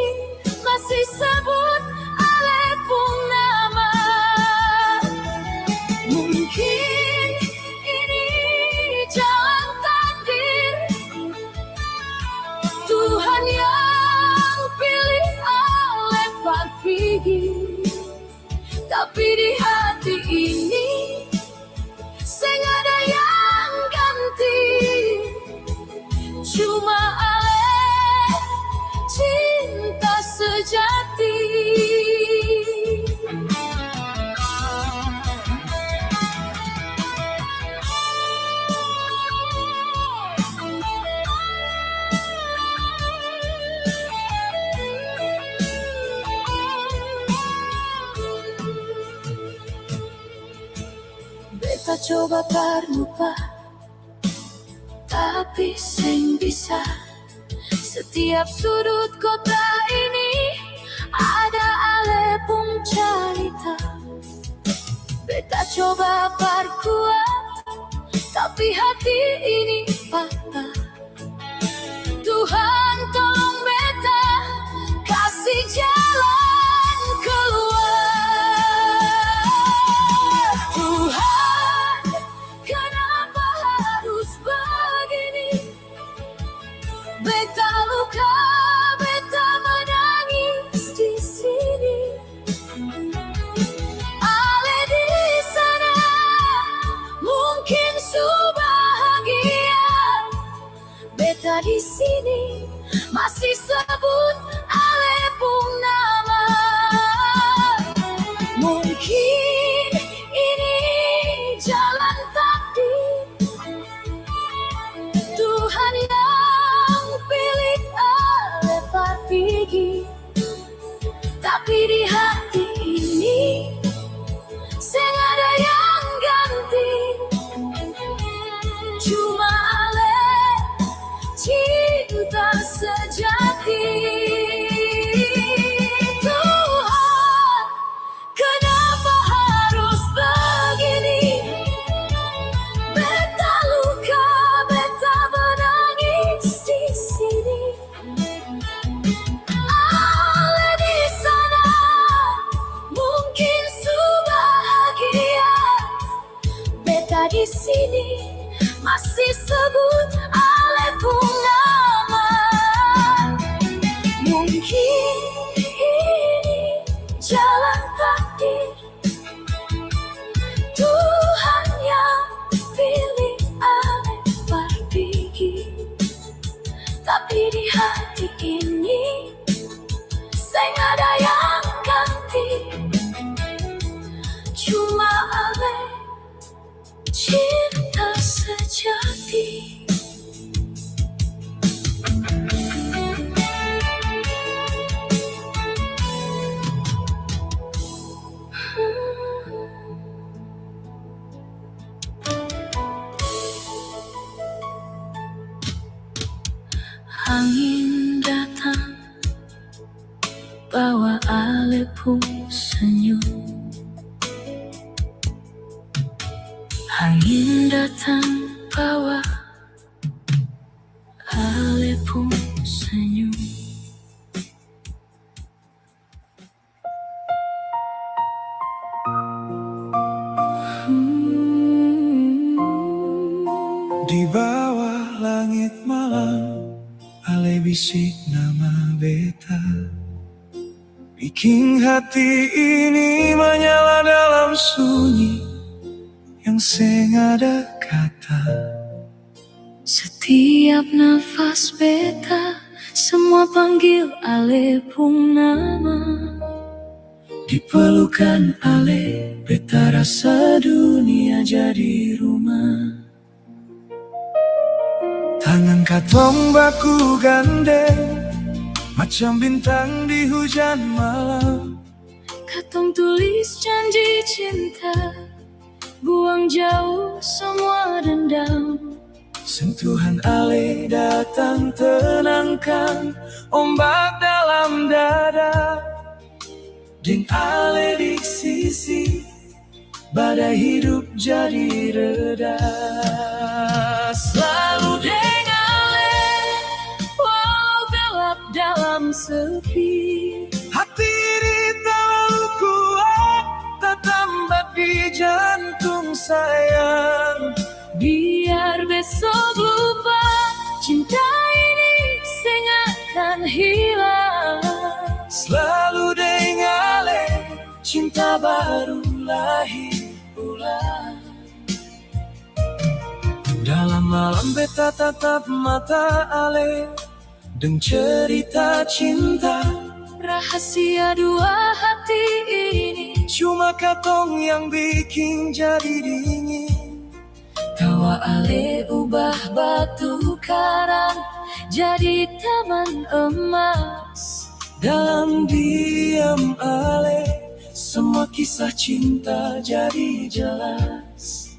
masih sebut Ale pun nama. Mungkin ini jalan takdir, Tuhan yang pilih Ale pergi. Tapi di hati ini seng ada yang ganti. Cuma Ale cinta sejati. Beta coba lupa, tapi seng bisa. Setiap sudut kota ini ada Ale pun cerita. Beta coba kuat, tapi hati ini patah. Tuhan tolong beta, kasih jalan keluar. Tuhan, kenapa harus begini? Beta luka, beta menangis di sini. Ale di sana mungkin subahagia. Beta di sini masih sebut Ale pun nama. Mungkin ini jalan takdir, Tuhan yang pilih Ale pergi. Tapi di hati ini seng ada yang ganti. Cuma Ale cinta sejati. Tuhan, kenapa harus begini? Beta luka, beta menangis di sini. Ale di sana mungkin subahagia. Beta di sini masih sebut Ale pun nama. Mungkin ini jalan takdir, Tuhan yang pilih Ale pergi. Tapi di hati ini seng ada yang ganti. Cuma Ale cinta sejati. Angin datang, bawa Ale pun senyum. Angin datang, bawa Ale pun senyum. bisik nama beta, bikin hati ini menyala dalam sunyi yang seng ada kata. Setiap nafas beta, semua panggil ale pung nama. Di pelukan ale, beta rasa dunia jadi rumah. Tangan katong baku gandeng, macam bintang di hujan malam. Katong tulis janji cinta, buang jauh semua dendam. Sentuhan ale datang tenangkan ombak dalam dada. Deng ale di sisi, badai hidup jadi reda. Selalu deng ale, walau gelap dalam sepi. Hati ini terlalu kuat, tertambat di jantung sayang. Biar besok lupa, cinta ini seng akan hilang. Selalu dengan ale, cinta baru lahir ulang. Dalam malam beta tatap mata ale, deng cerita cinta. Rahasia dua hati ini, Cuma katong yang bikin jadi dingin. tawa ale ubah batu karang jadi taman emas. Dalam diam ale, semua kisah cinta jadi jelas.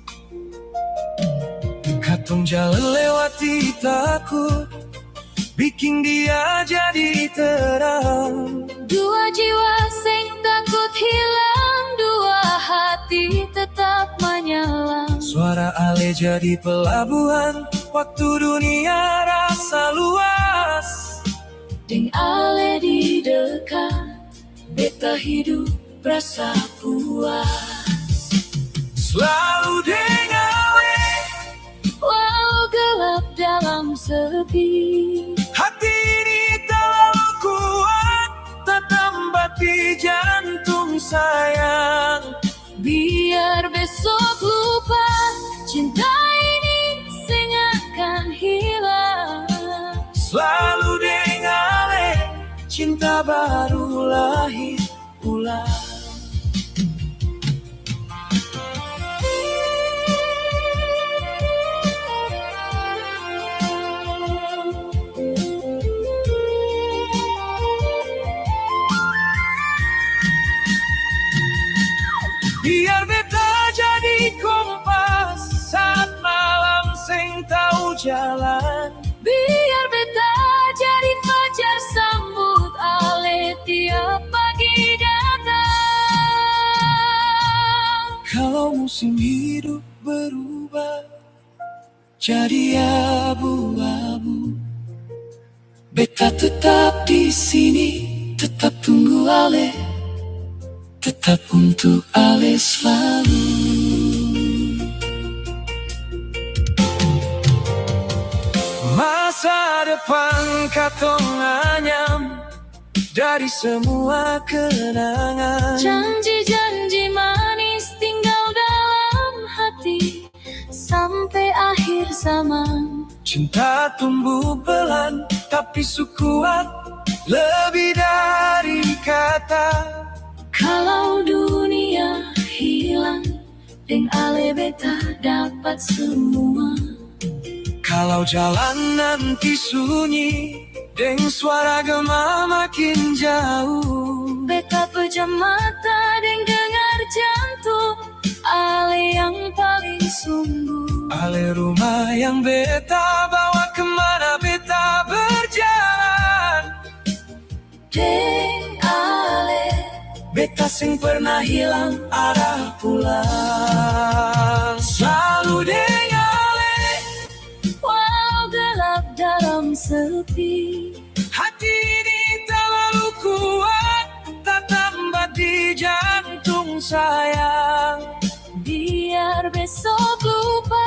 Katong jalan lewati takut, bikin dia jadi terang. Dua jiwa sing takut hilang, dua hati tetap menyala. Suara ale jadi pelabuhan, waktu dunia rasa luas. Deng ale di dekat, beta hidup rasa puas. Selalu dengan ale, Walau gelap dalam sepi. hati ini terlalu kuat, tertambat di jantung sayang. Biar besok lupa, cinta ini seng akan hilang. Selalu dengan ale, cinta baru lahir ulang. Biar beta jadi kompas saat malam sing tahu jalan. Biar beta jadi fajar sambut ale tiap pagi datang. Kalau musim hidup berubah jadi abu-abu, beta tetap di sini, tetap tunggu ale, tetap untuk ale selalu. Masa depan katong anyam dari semua kenangan. Janji-janji manis tinggal dalam hati sampai akhir zaman. Cinta tumbuh pelan tapi sekuat lebih dari kata. Kalau dunia hilang, deng ale beta dapat semua. Kalau jalan nanti sunyi, deng suara gema makin jauh. Beta pejam mata deng dengar jantung ale yang paling sungguh. Ale rumah yang beta bawa kemana beta berjalan. Deng ale, Beta sing pernah hilang arah pulang. Selalu dengan ale, walau gelap dalam sepi. hati ini terlalu kuat, tak tambat di jantung sayang. Biar besok lupa,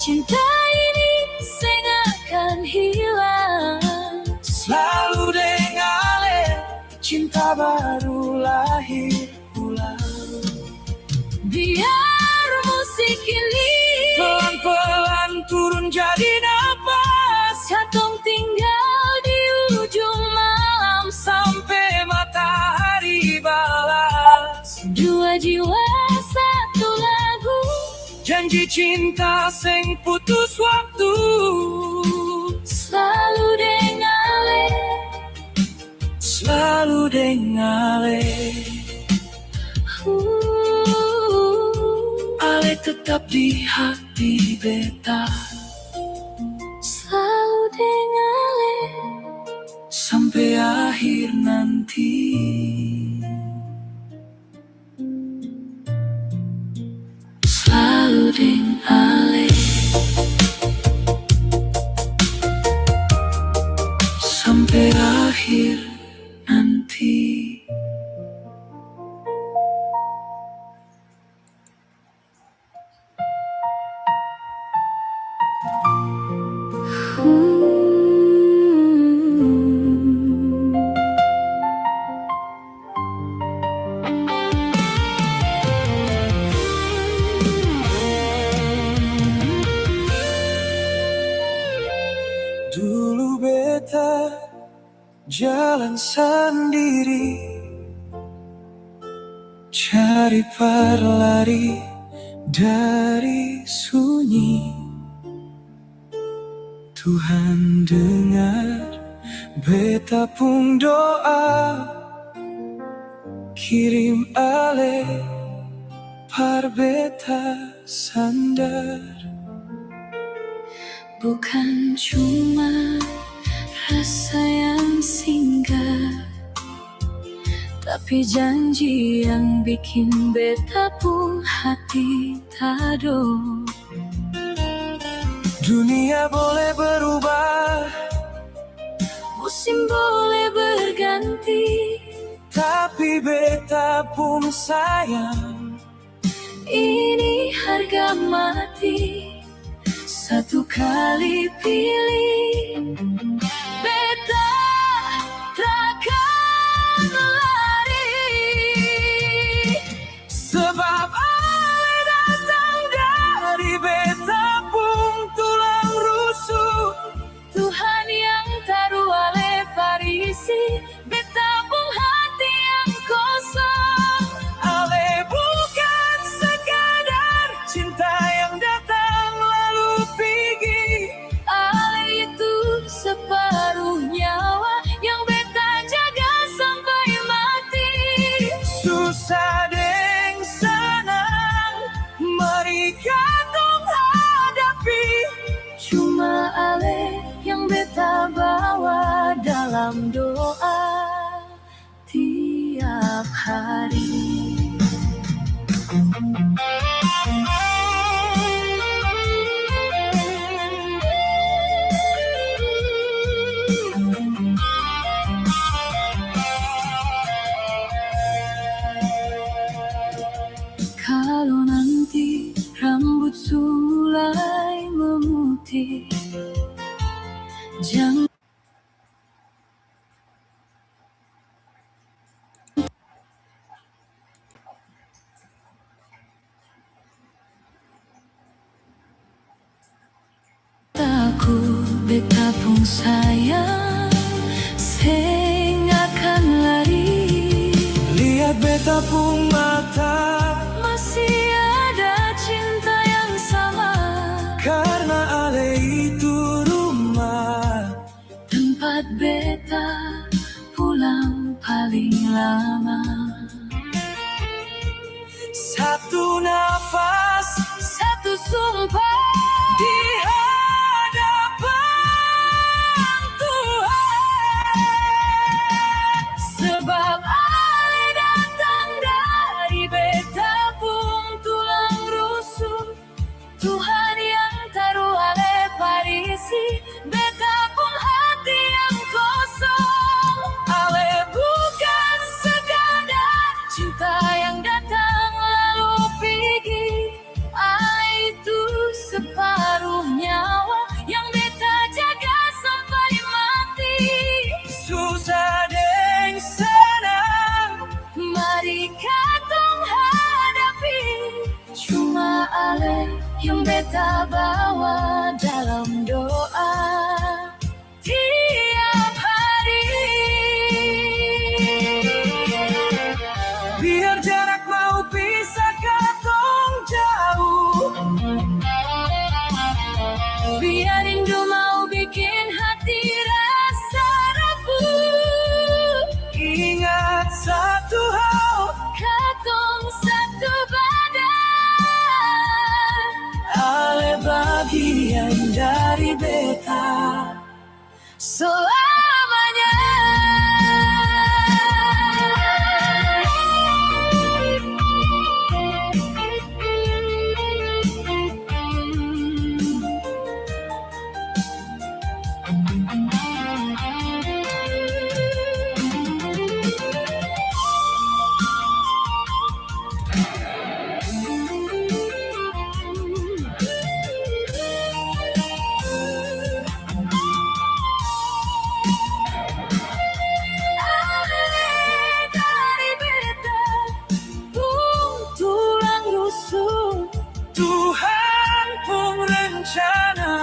cinta ini seng akan hilang. baru lahir ulang. Biar musik ini Pelan-pelan turun jadi nafas, Katong tinggal di ujung malam, sampai matahari balas. dua jiwa satu lagu, Janji cinta sing putus waktu. selalu dengale, Selalu dengale. Ale tetap di hati beta, selalu dengale, sampai akhir nanti. selalu dengale, sampai akhir nanti. Dulu beta jalan sendiri, cari perlari dari sunyi. Tuhan dengar beta pun doa, kirim ale par beta sandar. bukan cuma rasa yang singgah, tapi janji yang bikin beta pun hati tado. Dunia boleh berubah, Musim boleh berganti, tapi beta pun sayang. ini harga mati, satu kali pilih. Beta takkan lari, Sebab ale datang dari beta pun tulang rusuk. Tuhan yang taruh ale parisi, beta pun hati yang kosong. Ale bukan sekadar cinta yang datang lalu pergi. Ale itu separuh nyawa yang beta jaga sampai mati. Susah deng senang, mari katong hadapi. Cuma ale yang beta bawa dalam doa tiap hari. Kalau nanti rambut sulai memutih, jangan takut, beta pun sayang, sing akan lari. Lihat beta pun mata, Masih ada cinta yang sama, karena ale itu rumah. tempat beta pulang paling lama. Satu nafas Satu sumpah di hadapan Tuhan. sebab ale datang dari beta pun tulang rusuk. Tuhan yang taruh ale parisi, beta pun hati yang kosong. Ale bukan sekadar beta bawa dalam doa tiap hari. Biar jarak mau pisah katong jauh, biar rindu mau bikin hati rasa rapuh. ingat satu hal, Katong satu badan, ale bagian dari beta selamanya. Dari beta, tulang rusuk Tuhan pun rencana.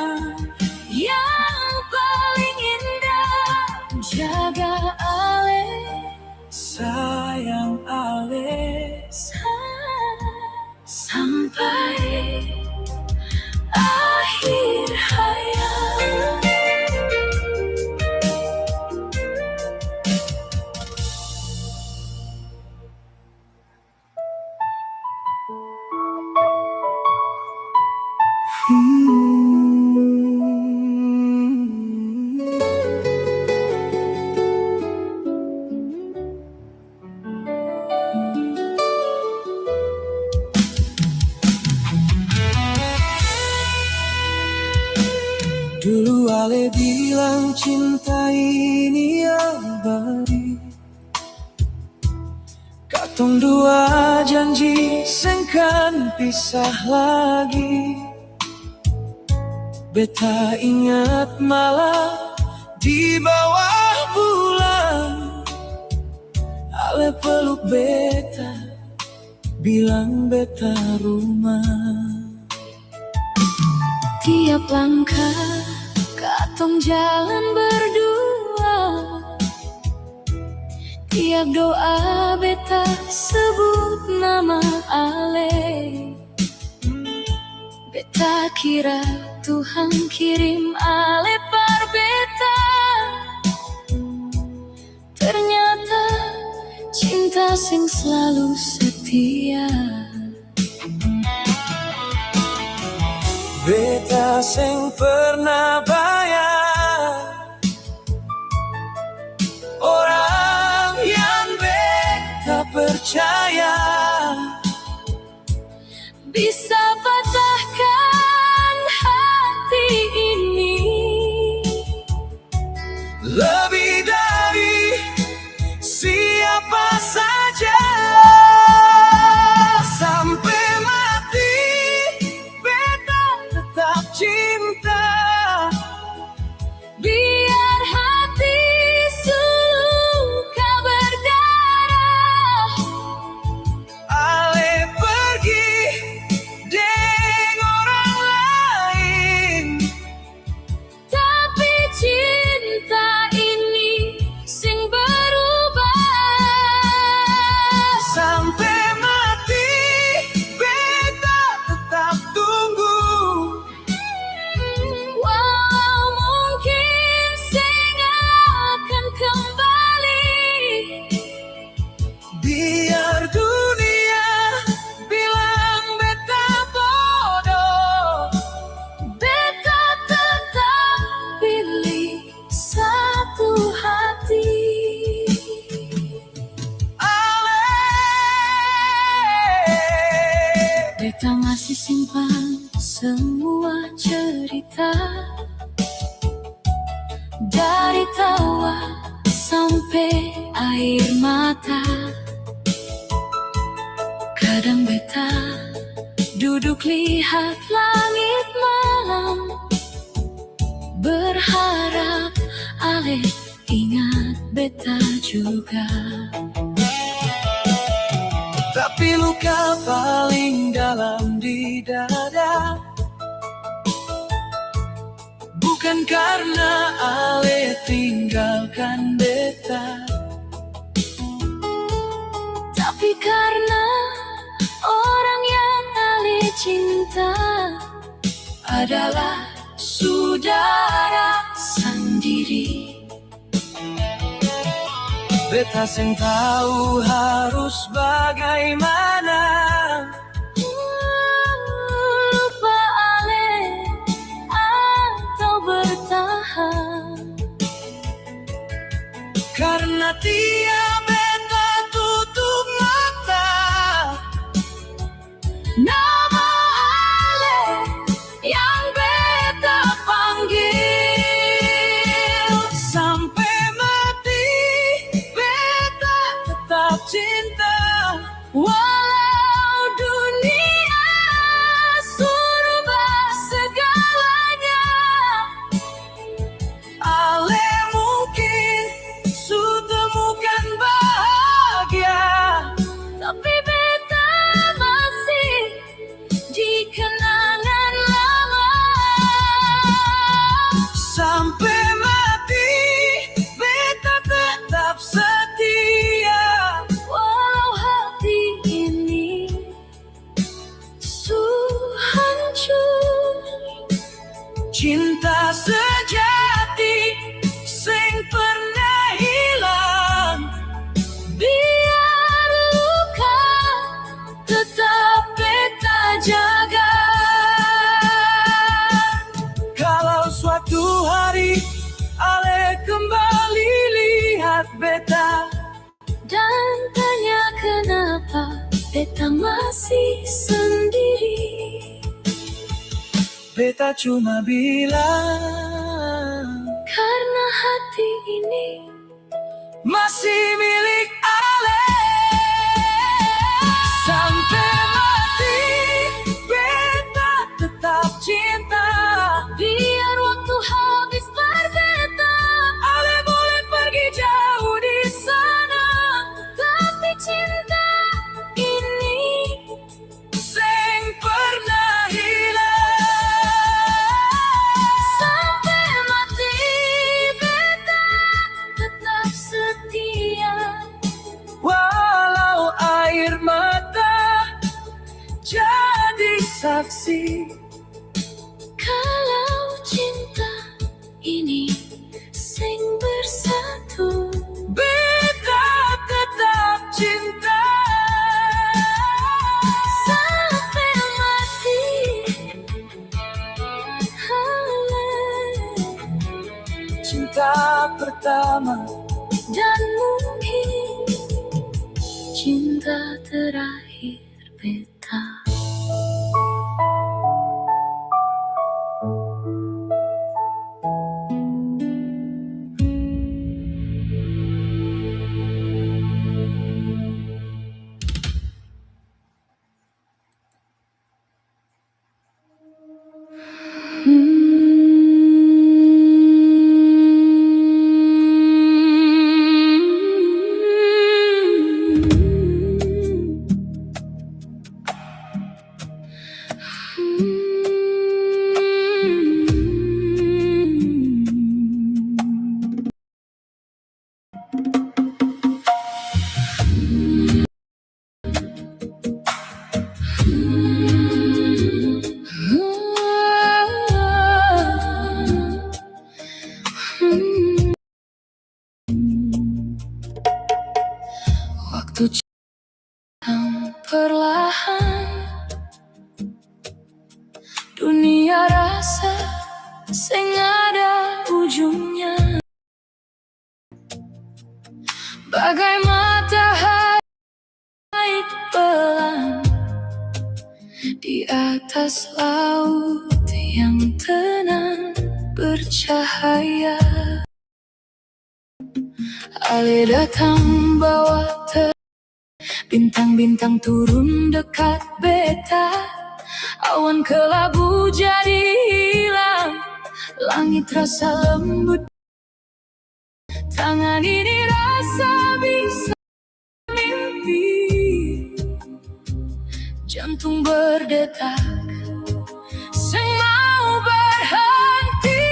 yang paling indah. Jaga ale, Sayang ale, sampai akhir hayat. Dulu ale bilang cinta ini abadi, katong dua janji sengkan pisah lagi. Beta ingat malam di bawah bulan, ale peluk beta, bilang beta rumah. Tiap langkah katong jalan berdua, tiap doa beta sebut nama ale. Beta kira Tuhan kirim ale par beta, ternyata cinta sing selalu setia. Beta seng pernah bayar orang yang beta percaya Bisa patahkan hati ini. lebih dari siapa saja. Sampai mati beta tetap cinta. Biar hati suka berdarah, Ale pergi deng orang lain, tapi cinta ini sing berubah. sampai mati beta tetap tunggu. Walau mungkin sing akan kembali, Biar dunia bilang beta bodoh, beta tetap pilih satu hati. Ale. Beta masih simpan semua cerita, dari tawa sampai air mata. Kadang beta duduk lihat langit malam, berharap ale ingat beta juga. Tapi luka paling dalam di dada Bukan karena Ale tinggalkan beta, tapi karena orang yang Ale cinta adalah saudara sendiri. beta seng tahu harus bagaimana. Lupa Ale atau bertahan, Karena tiap beta tutup mata, nama Ale yang beta panggil. sampai mati beta tetap cinta. Walau dunia serba segalanya, Ale mungkin su temukan bahagia, tapi beta masih di kenangan lama. sampai mati beta tetap setia. Walau hati ini su hancur, Cinta sejati sing pernah hilang, biar luka tetap beta jaga. kalau suatu hari Ale kembali lihat beta, Dan tanya kenapa beta masih sendiri, beta cuma bilang karena hati ini masih milik Ale. Sampai mati beta tetap cinta. biar waktu habis berbeda. Ale boleh pergi jauh di sana, Tapi cinta ini sing pernah hilang. sampai mati beta tetap setia. Walau air mata jadi saksi, Kalau cinta ini sing bersatu, beta tetap cinta. sampai mati. Cinta pertama Dan mungkin cinta terakhir beta. Waktu datang perlahan, dunia rasa sing ada ujungnya. Bagai matahari naik pelan di atas laut yang tenang bercahaya. Ale datang bawa bintang-bintang turun dekat beta. Awan kelabu jadi hilang, langit rasa lembut. Tangan ini rasa bisa mimpi, jantung berdetak, sing mau berhenti.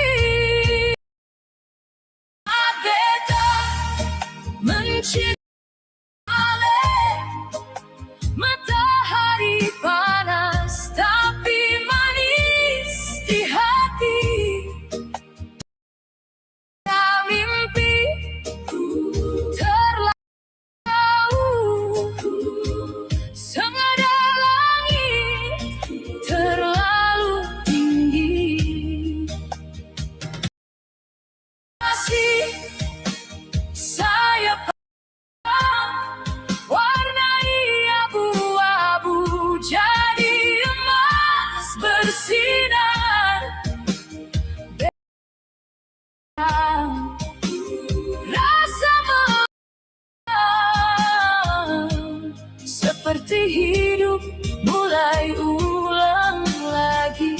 seperti hidup mulai ulang lagi.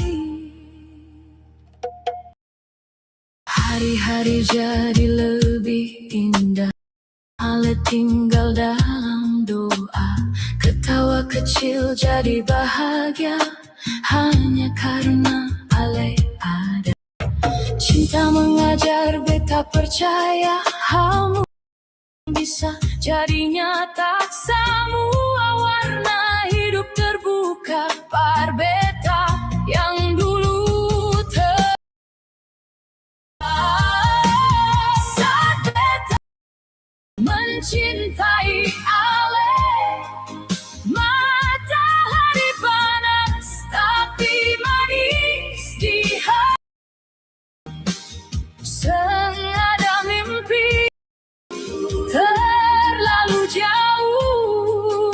Hari-hari jadi lebih indah, Ale tinggal dalam doa. Ketawa kecil jadi bahagia, hanya karena Ale ada. Cinta mengajar beta percaya, kamu bisa jadi nyata. Semua warna hidup terbuka, par beta yang dulu saat beta mencintai Ale. Matahari panas tapi manis di hati. Senada mimpi terlalu jauh,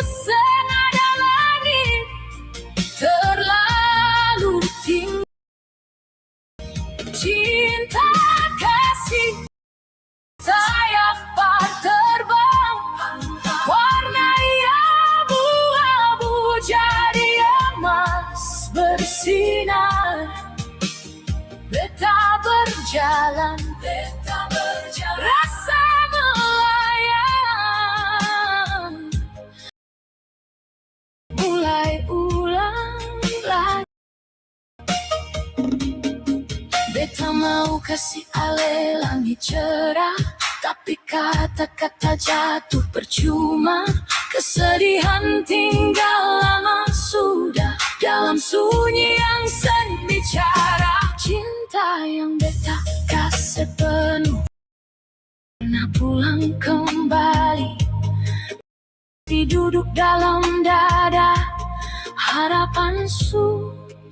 senada langit terlalu tinggi. Cinta kasih sayap par terbang, warna abu-abu jadi emas bersinar. Beta berjalan, rasa melayang, mulai ulang lagi. Beta mau kasih Ale langit cerah, tapi kata-kata jatuh percuma. Kesedihan tinggal lama sudah, dalam sunyi yang seni bicara. Cinta yang beta kasih penuh, pernah pulang kembali. Duduk dalam dada, harapan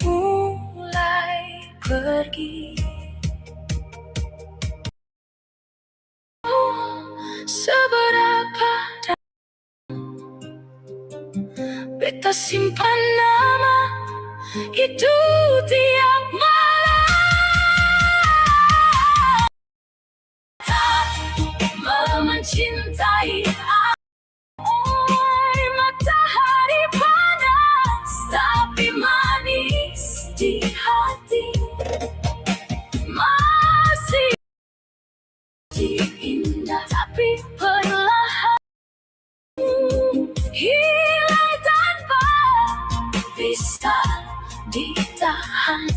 mulai pergi. Seberapa beta simpan nama itu tiap malam. Mencintai air matahari panas tapi manis di hati. Masih indah tapi perlahan hilang tanpa bisa ditahan.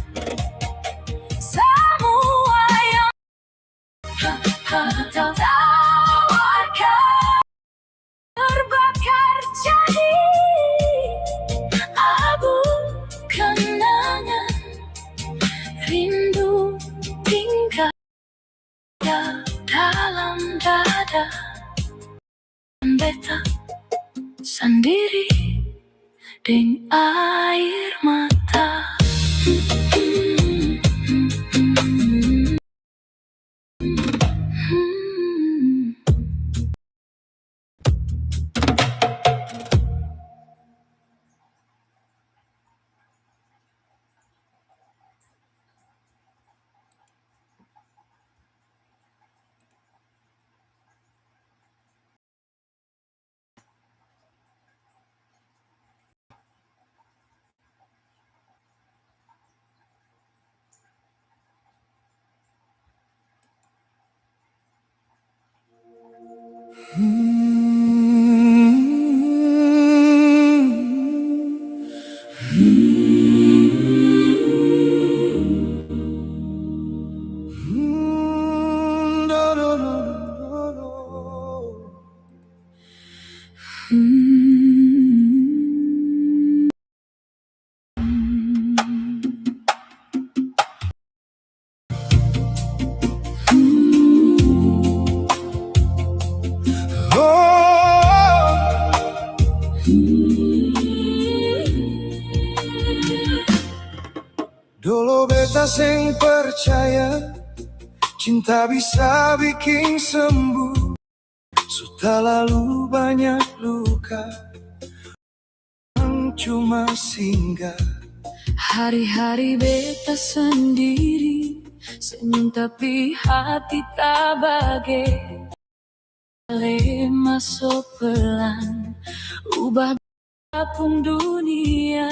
Semua yang tawarkan terbakar jadi abu kenangan. Rindu tinggal dalam dada, beta sendiri dengan air mata. Dulu beta sing percaya cinta bisa bikin sembuh. Sudah lalu banyak luka yang cuma singgah. Hari-hari beta sendiri, senyum tapi hati tak bahagia. Ale masuk pelan, ubah apapun dunia.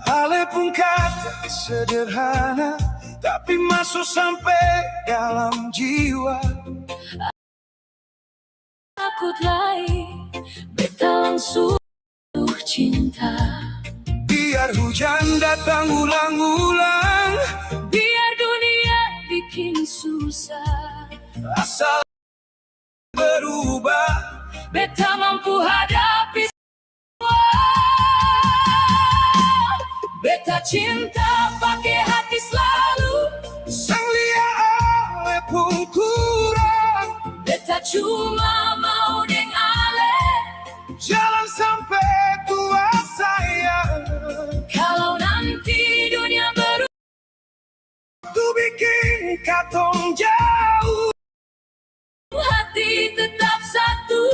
Ale pun kata sederhana, tapi masuk sampai dalam jiwa. Takut lagi, beta langsung cinta. Biar hujan datang ulang-ulang, Biar dunia bikin susah, asal berubah, beta mampu hadapi. Beta cinta pakai hati selalu, sang lia ale pun kurang. beta cuma mau deng ale. Jalan sampai tua sayang, Kalau nanti dunia berubah, tu bikin katong jauh. hati tetap satu,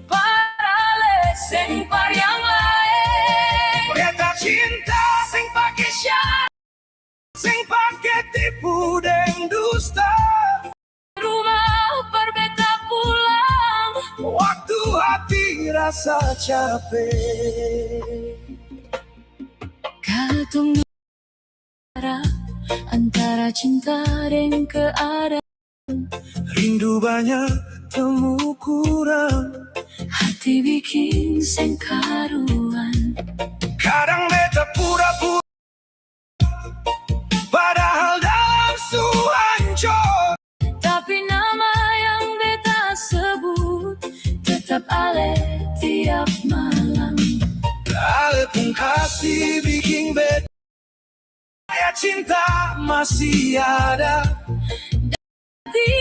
parale seng par yang lain. Beta cinta sing pakai syarat, sing pakai tipu dan dusta. Rumah berbeta pulang, Waktu hati rasa capek, kalau tunggu antara cinta dan keadaan. rindu banyak temu kurang. Hati bikin seng karuan, Kadang beta pura-pura, padahal dalam su hancur. tapi nama yang beta sebut tetap ale tiap malam. Ale pun kasih bikin beta, ya cinta masih ada. Hati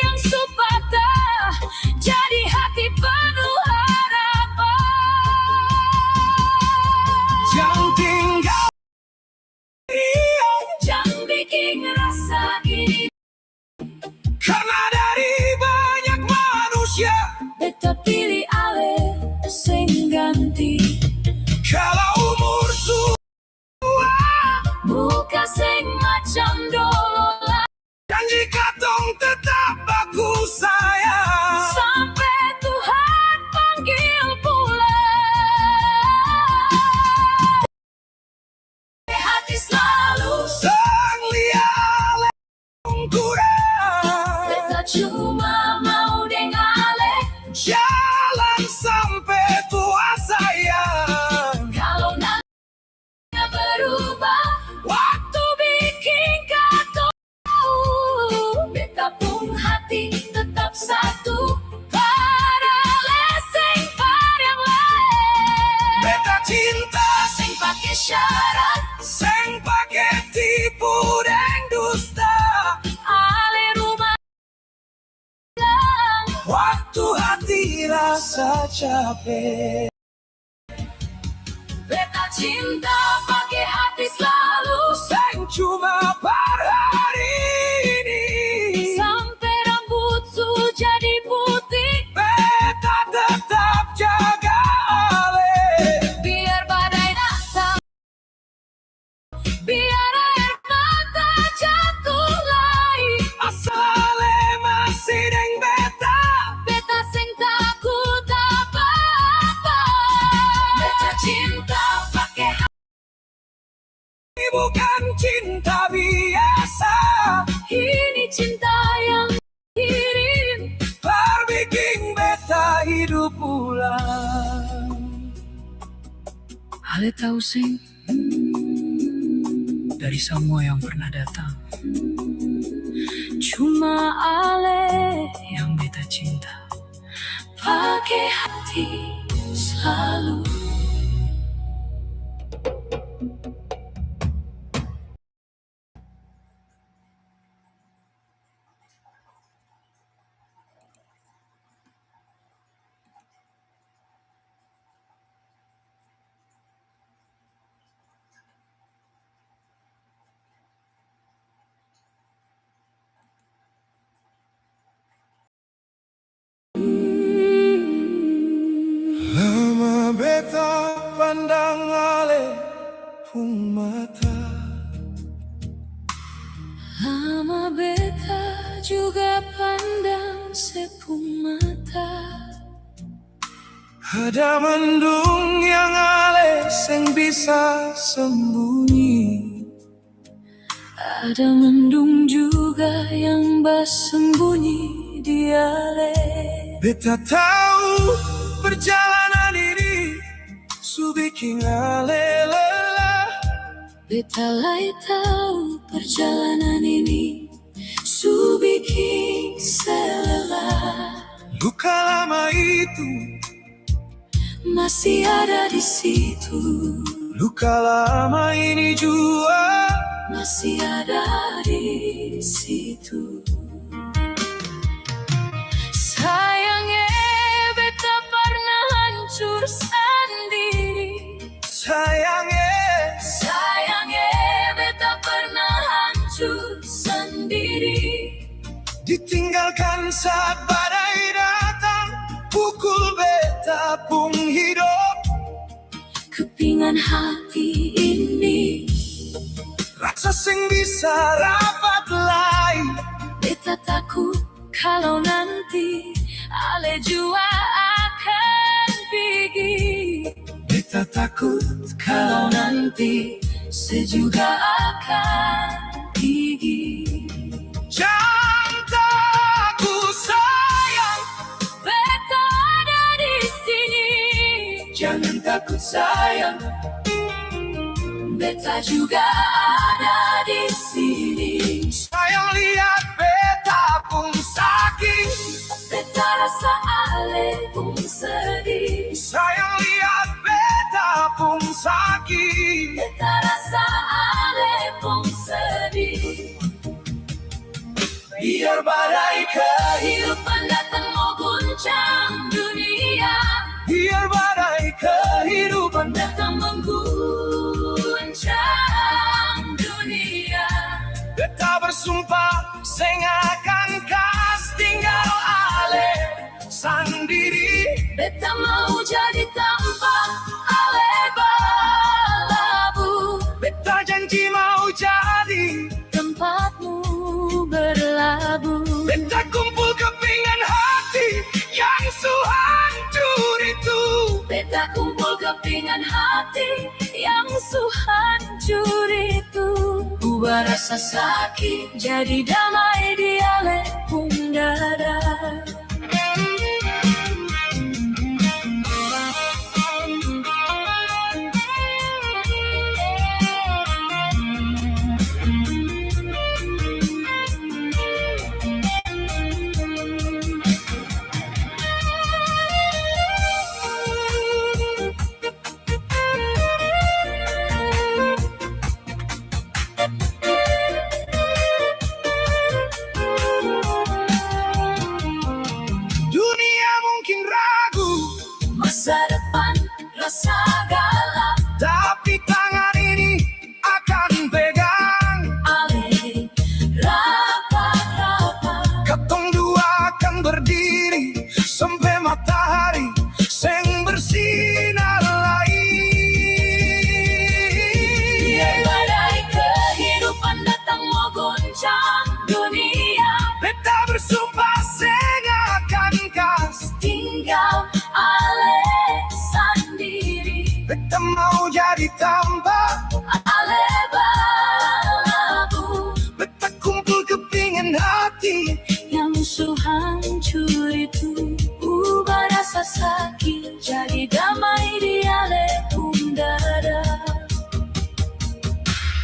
yang sepatah jadi hati penuh harapan. Jangan tinggal diam, Jangan bikin rasa ini, karena dari banyak manusia, beta pilih ale sing ganti. kalau umur sudah, Muka sing macam dulu lah, janji katong tetap bagus sayang. sampai Tuhan panggil pulang. Hati selalu, Sang lia ale pun kurang. beta cuma mau deng ale. Jalan sampai tua sayang, Kalau nanti berubah, waktu bikin kata tahu. Beta pun hati tetap satu, parale seng par yang lain. beta cinta Sing pakai syarat, sing pakai tipu dan dusta. ale rumah pulang. Waktu hati rasa capek, Beta cinta pakai hati selalu, sing cuma per hari ini. sampai rambut su jadi putih. Beta tetap jaga ale, Biar badai datang, biar air mata jatuh lagi. asal ale masih deng beta. Beta sing takut apa-apa. Beta cinta pakai hati, Ini bukan cinta biasa, ini cinta yang kirim. bikin beta hidup ulang. Ale tahu sing dari semua yang pernah datang, cuma ale yang beta cinta. pakai hati selalu. Lama beta pandang ale pun mata, Lama beta juga pandang sepung mata. Ada mendung yang alis yang bisa sembunyi. Ada mendung juga yang bersembunyi di ale. Beta tahu perjalanan ini su bikin ale lelah. Beta lai tahu perjalanan ini su bikin selelah. Luka lama itu masih ada di situ. Luka lama ini juga masih ada di situ. Sayangnya beta pernah hancur sendiri. sayangnya Beta pernah hancur sendiri. ditinggalkan saat badai datang, pukul beta pun hidup. Kepingan hati ini Rasa sing bisa rapat lai. beta takut kalau nanti ale jua akan pergi. Beta takut Kalau nanti sejuga akan pergi. jangan takut sayang, Beta ada di sini. jangan takut sayang. Beta juga ada di sini. Sayang lihat beta pun sakit. Beta rasa ale pun sedih. Sayang lihat beta pun sakit. Beta rasa ale pun sedih. Biar badai Kehidupan datang mau guncang dunia. biar badai kehidupan Datang mengguncang dunia. beta bersumpah sing akan kas tinggal ale sendiri. Beta mau jadi tanpa ale balabu. Beta janji mau jadi. Tempatmu berlabuh. Beta kumpul kepingan hati yang hancur itu. Beta kumpul kepingan hati yang hancur itu. Ubah rasa sakit jadi damai di ale pun dada. Dunia mungkin ragu, Masa depan rasa galak. tapi tangan ini akan pegang. Ale rapat-rapat. Katong dua akan berdiri sampai matahari seng bersinar lagi. Biar badai kehidupan datang mau goncang dunia. Beta bersumpah seng akan kas. Tinggal ale sendiri. Beta mau jadi tambah. Ale balabu. Beta kumpul kepingan hati Yang hancur itu. Ubah rasa sakit jadi damai di ale pun dada.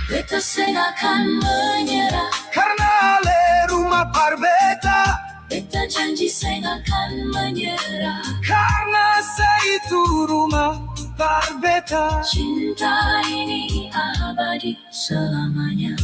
Beta seng akan menyerah. karena ale rumah parbeta. Beta janji seng akan menyerah. Karena saya itu rumah parbeta. Cinta ini abadi selamanya.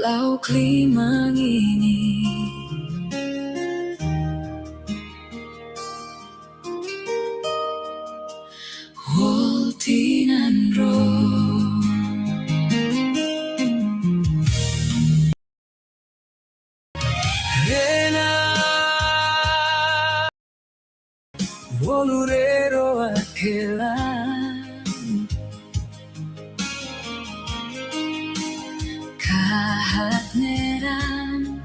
Lauk limang ini Woltinandro Rena Volurero aquelan Kahat neram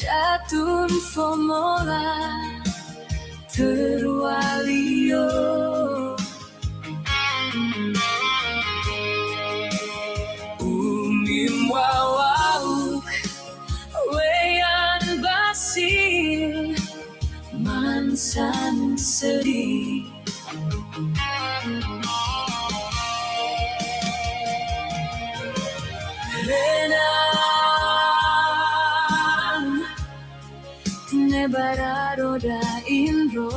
Datun fomola Terwalio Umim wawawuk Weyan basil Mansan sedih Renang Nebarado da Indro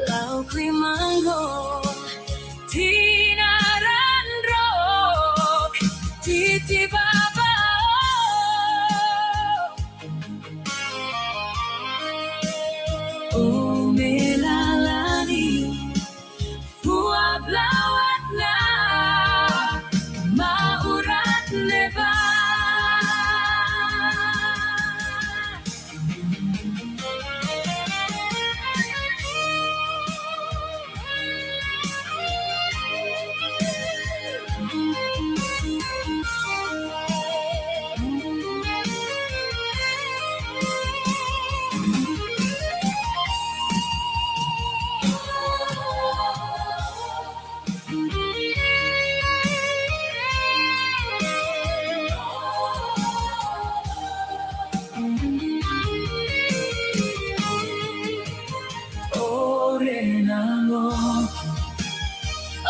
Lauk limanggo Tinarandrok Titi baba O melalani Fuab lawat na Maurat neba Oh Renango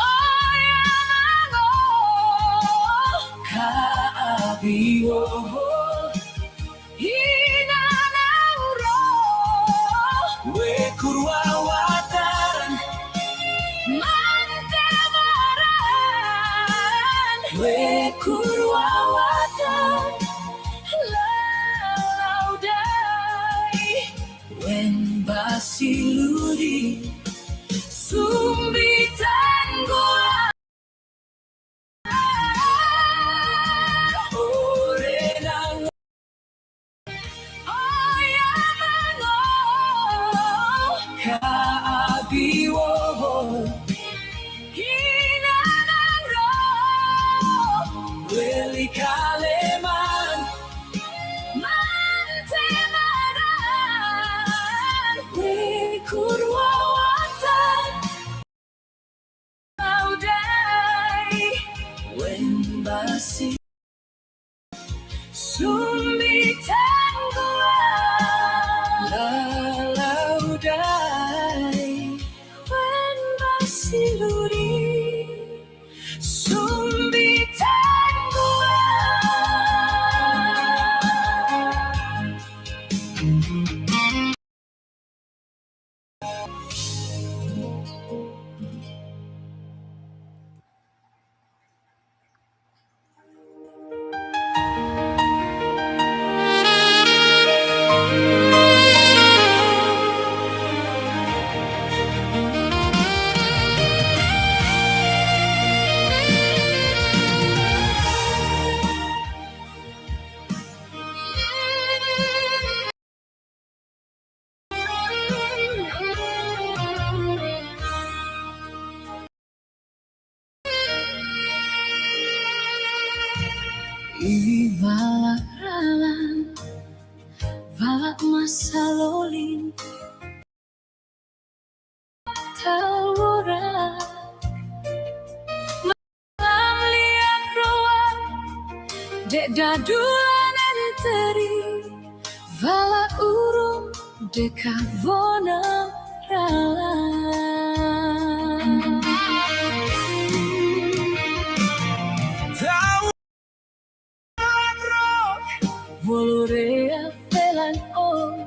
Oyamango Kaabiwo Hinanauro We kurwawatan Mantemaran We Kurwawatan Laudai Wen basiluri Sumbitan gula Oh Renango Oyamango Kaabiwo Hinanauro Weli kaleman Mantemaran Kurwawatan Laudai Wen basi Sumbitan gua Laudai Wen basiluri Sumbitan gua Ivalak ralan Valak masa lolin Talwura Malam liat roa Dek dadulan enteri Vala urung dekavona ralan Tahu Volorea felan oh